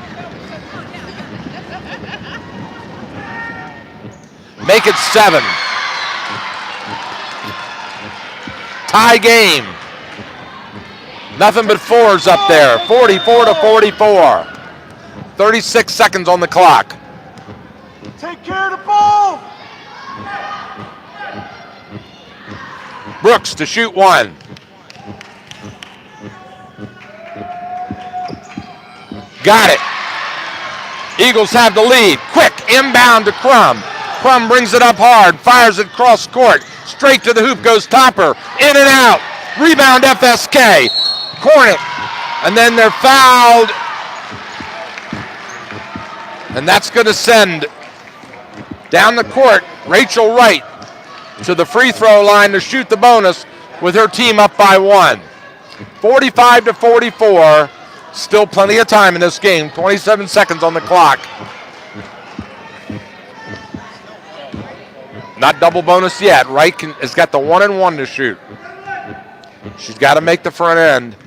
Make it 7. Tie game. Nothing but 4s up there. 44 to 44. 36 seconds on the clock. Take care of the ball. Brooks to shoot 1. Got it. Eagles have the lead. Quick inbound to Crum. Crum brings it up hard, fires it cross court. Straight to the hoop goes Topper. In and out. Rebound FSK. Cornet. And then they're fouled. And that's going to send down the court Rachel Wright to the free throw line to shoot the bonus with her team up by 1. 45 to 44. Still plenty of time in this game. 27 seconds on the clock. Not double bonus yet. Wright has got the 1-and-1 to shoot. She's got to make the front end.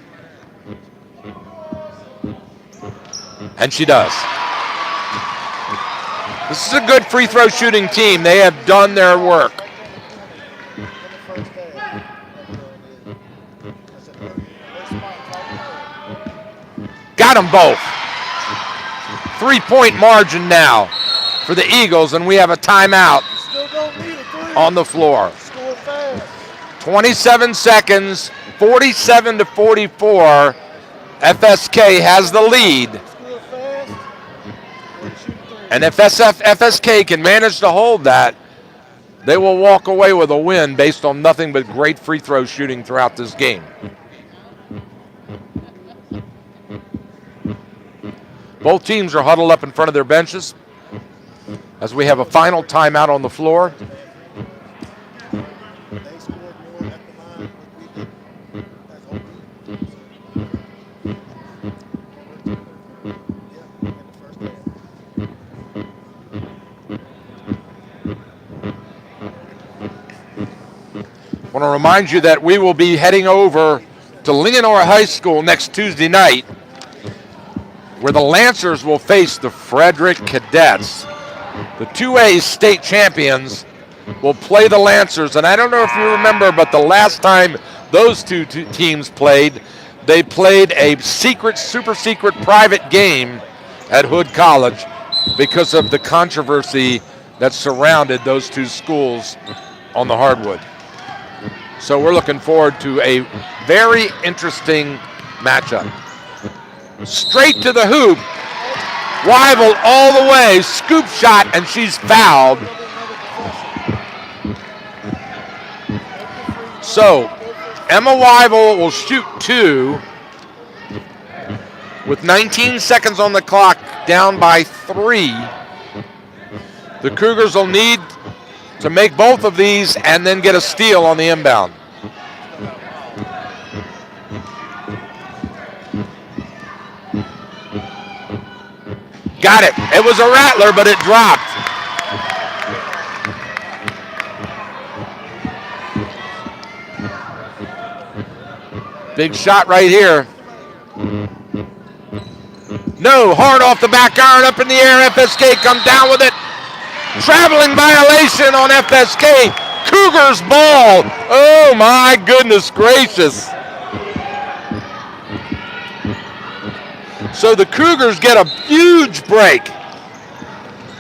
And she does. This is a good free throw shooting team. They have done their work. Got them both. 3-point margin now for the Eagles, and we have a timeout on the floor. 27 seconds, 47 to 44. FSK has the lead. And if FSK can manage to hold that, they will walk away with a win based on nothing but great free throw shooting throughout this game. Both teams are huddled up in front of their benches as we have a final timeout on the floor. I want to remind you that we will be heading over to Linganore High School next Tuesday night, where the Lancers will face the Frederick Cadets. The 2A state champions will play the Lancers, and I don't know if you remember, but the last time those two teams played, they played a secret, super secret private game at Hood College because of the controversy that surrounded those two schools on the hardwood. So we're looking forward to a very interesting matchup. Straight to the hoop. Weibel all the way. Scoop shot, and she's fouled. So Emma Weibel will shoot 2 with 19 seconds on the clock, down by 3. The Cougars will need to make both of these and then get a steal on the inbound. Got it. It was a rattler, but it dropped. Big shot right here. No, hard off the back iron, up in the air. FSK come down with it. Traveling violation on FSK. Cougars ball. Oh my goodness gracious. So the Cougars get a huge break.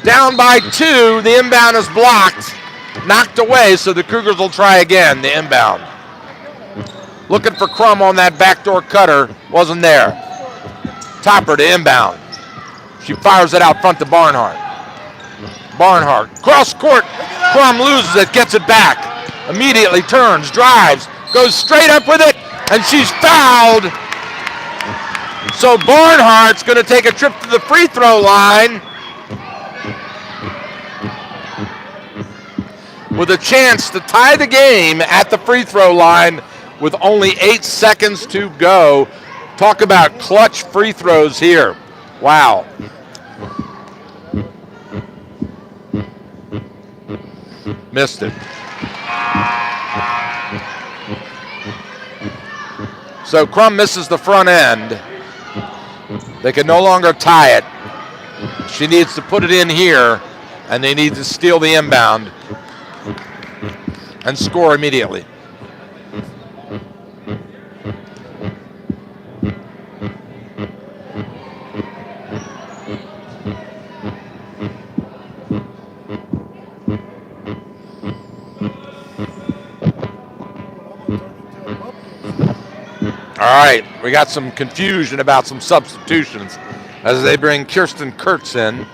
Down by 2, the inbound is blocked, knocked away, so the Cougars will try again, the inbound. Looking for Crum on that backdoor cutter, wasn't there. Topper to inbound. She fires it out front to Barnhart. Barnhart, cross court, Crum loses it, gets it back. Immediately turns, drives, goes straight up with it, and she's fouled. So Barnhart's going to take a trip to the free throw line. with a chance to tie the game at the free throw line with only 8 seconds to go. Talk about clutch free throws here. Wow. Missed it. So Crum misses the front end. They can no longer tie it. She needs to put it in here, and they need to steal the inbound and score immediately. All right, we got some confusion about some substitutions as they bring Kirsten Kurtz in.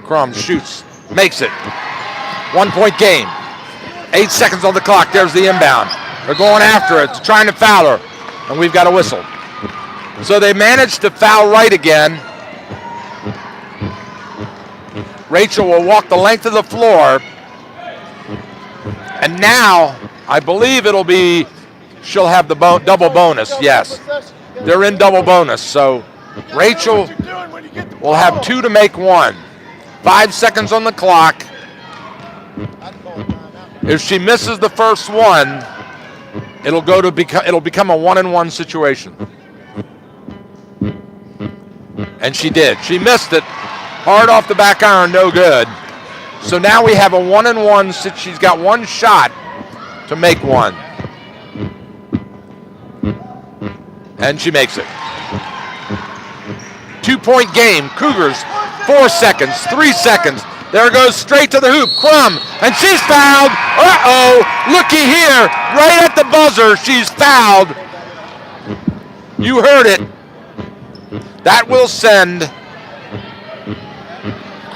Crum shoots, makes it. 1 point game. 8 seconds on the clock. There's the inbound. They're going after it, trying to foul her, and we've got a whistle. So they managed to foul right again. Rachel will walk the length of the floor. And now, I believe it'll be, she'll have the double bonus, yes. They're in double bonus, so Rachel will have 2 to make 1. 5 seconds on the clock. If she misses the first one, it'll become a 1-and-1 situation. And she did. She missed it. Hard off the back iron, no good. So now we have a 1-and-1 since she's got one shot to make one. And she makes it. 2 point game. Cougars, 4 seconds, 3 seconds. There it goes straight to the hoop. Crum, and she's fouled. Uh-oh, looky here, right at the buzzer, she's fouled. You heard it. That will send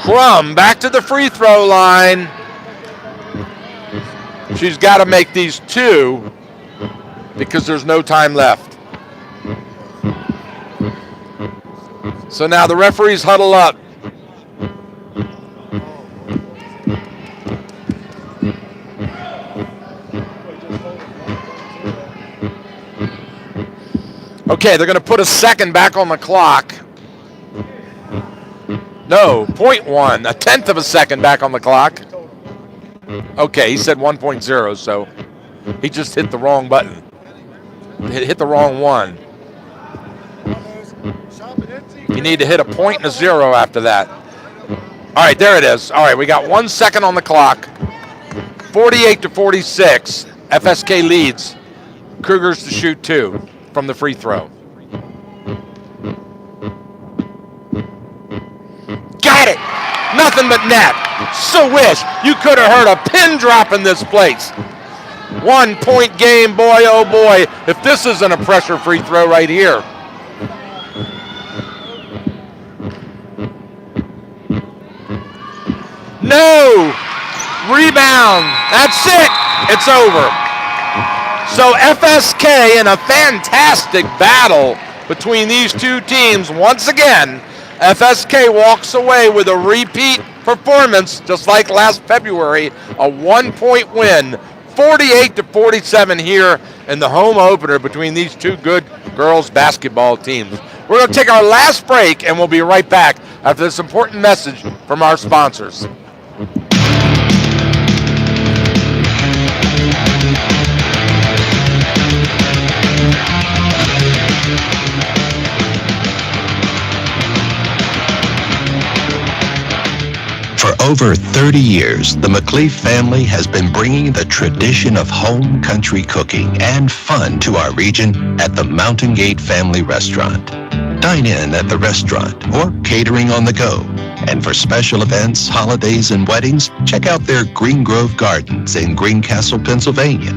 Crum back to the free throw line. She's got to make these 2 because there's no time left. So now the referees huddle up. Okay, they're going to put a second back on the clock. No, 0.1, a tenth of a second back on the clock. Okay, he said 1.0, so he just hit the wrong button. Hit the wrong one. You need to hit a point and a 0 after that. All right, there it is. All right, we got 1 second on the clock. 48-46. FSK leads. Cougars to shoot 2 from the free throw. Got it! Nothing but net. So wish you could have heard a pin drop in this place. 1 point game, boy, oh boy. If this isn't a pressure free throw right here. No! Rebound. That's it. It's over. So FSK in a fantastic battle between these two teams. Once again, FSK walks away with a repeat performance, just like last February, a 1 point win, 48-47 here in the home opener between these two good girls basketball teams. We're going to take our last break, and we'll be right back after this important message from our sponsors. For over 30 years, the McLeaf family has been bringing the tradition of home country cooking and fun to our region at the Mountain Gate Family Restaurant. Dine in at the restaurant or catering on the go. And for special events, holidays, and weddings, check out their Green Grove Gardens in Greencastle, Pennsylvania.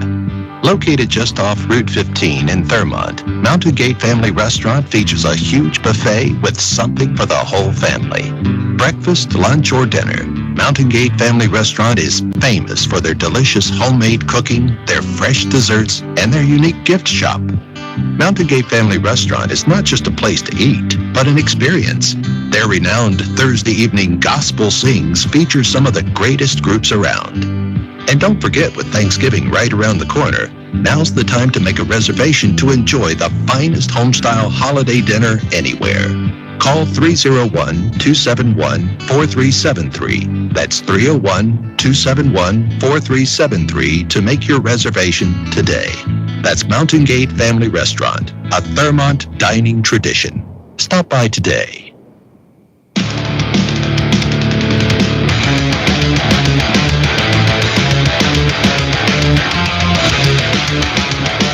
Located just off Route 15 in Thurmont, Mountain Gate Family Restaurant features a huge buffet with something for the whole family. Breakfast, lunch, or dinner, Mountain Gate Family Restaurant is famous for their delicious homemade cooking, their fresh desserts, and their unique gift shop. Mountain Gate Family Restaurant is not just a place to eat, but an experience. Their renowned Thursday evening gospel sings feature some of the greatest groups around. And don't forget, with Thanksgiving right around the corner, now's the time to make a reservation to enjoy the finest homestyle holiday dinner anywhere. Call 301-271-4373. That's 301-271-4373 to make your reservation today. That's Mountain Gate Family Restaurant, a Thurmont dining tradition. Stop by today.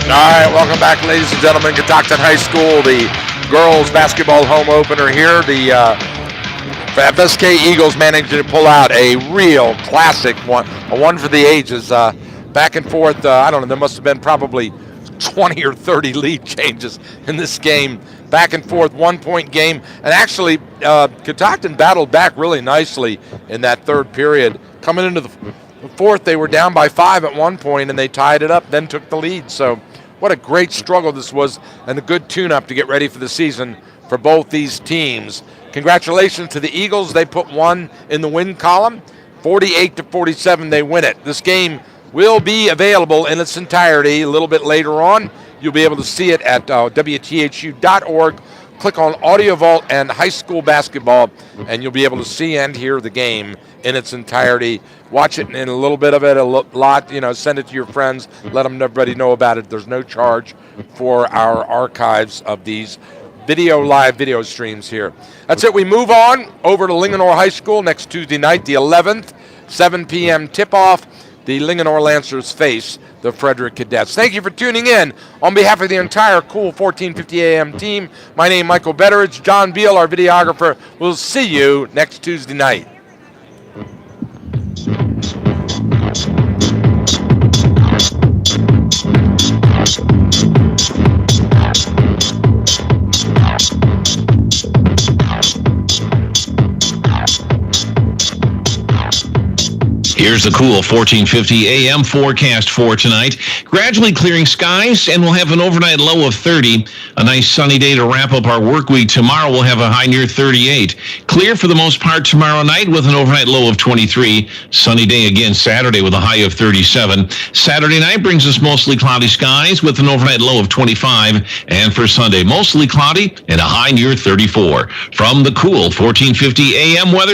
All right, welcome back, ladies and gentlemen. Catoctin High School, the girls basketball home opener here. The FSK Eagles managed to pull out a real classic one, a one for the ages. Back and forth, I don't know, there must have been probably 20 or 30 lead changes in this game. Back and forth, 1 point game. And actually, Catoctin battled back really nicely in that third period. Coming into the fourth, they were down by 5 at one point, and they tied it up, then took the lead. So what a great struggle this was, and a good tune-up to get ready for the season for both these teams. Congratulations to the Eagles. They put one in the win column. 48-47, they win it. This game will be available in its entirety a little bit later on. You'll be able to see it at WTHU.org. Click on Audio Vault and High School Basketball, and you'll be able to see and hear the game in its entirety. Watch it in a little bit of it, a lot, send it to your friends. Let everybody know about it. There's no charge for our archives of these live video streams here. That's it. We move on over to Linganore High School next Tuesday night, the 11th, 7 p.m. tip-off. The Linganore Lancers face the Frederick Cadets. Thank you for tuning in. On behalf of the entire Cool 1450 AM team, my name is Michael Betteridge. John Beal, our videographer. We'll see you next Tuesday night. Here's the Cool 1450 AM forecast for tonight. Gradually clearing skies, and we'll have an overnight low of 30. A nice sunny day to wrap up our work week. Tomorrow we'll have a high near 38. Clear for the most part tomorrow night with an overnight low of 23. Sunny day again Saturday with a high of 37. Saturday night brings us mostly cloudy skies with an overnight low of 25. And for Sunday, mostly cloudy and a high near 34. From the Cool 1450 AM weather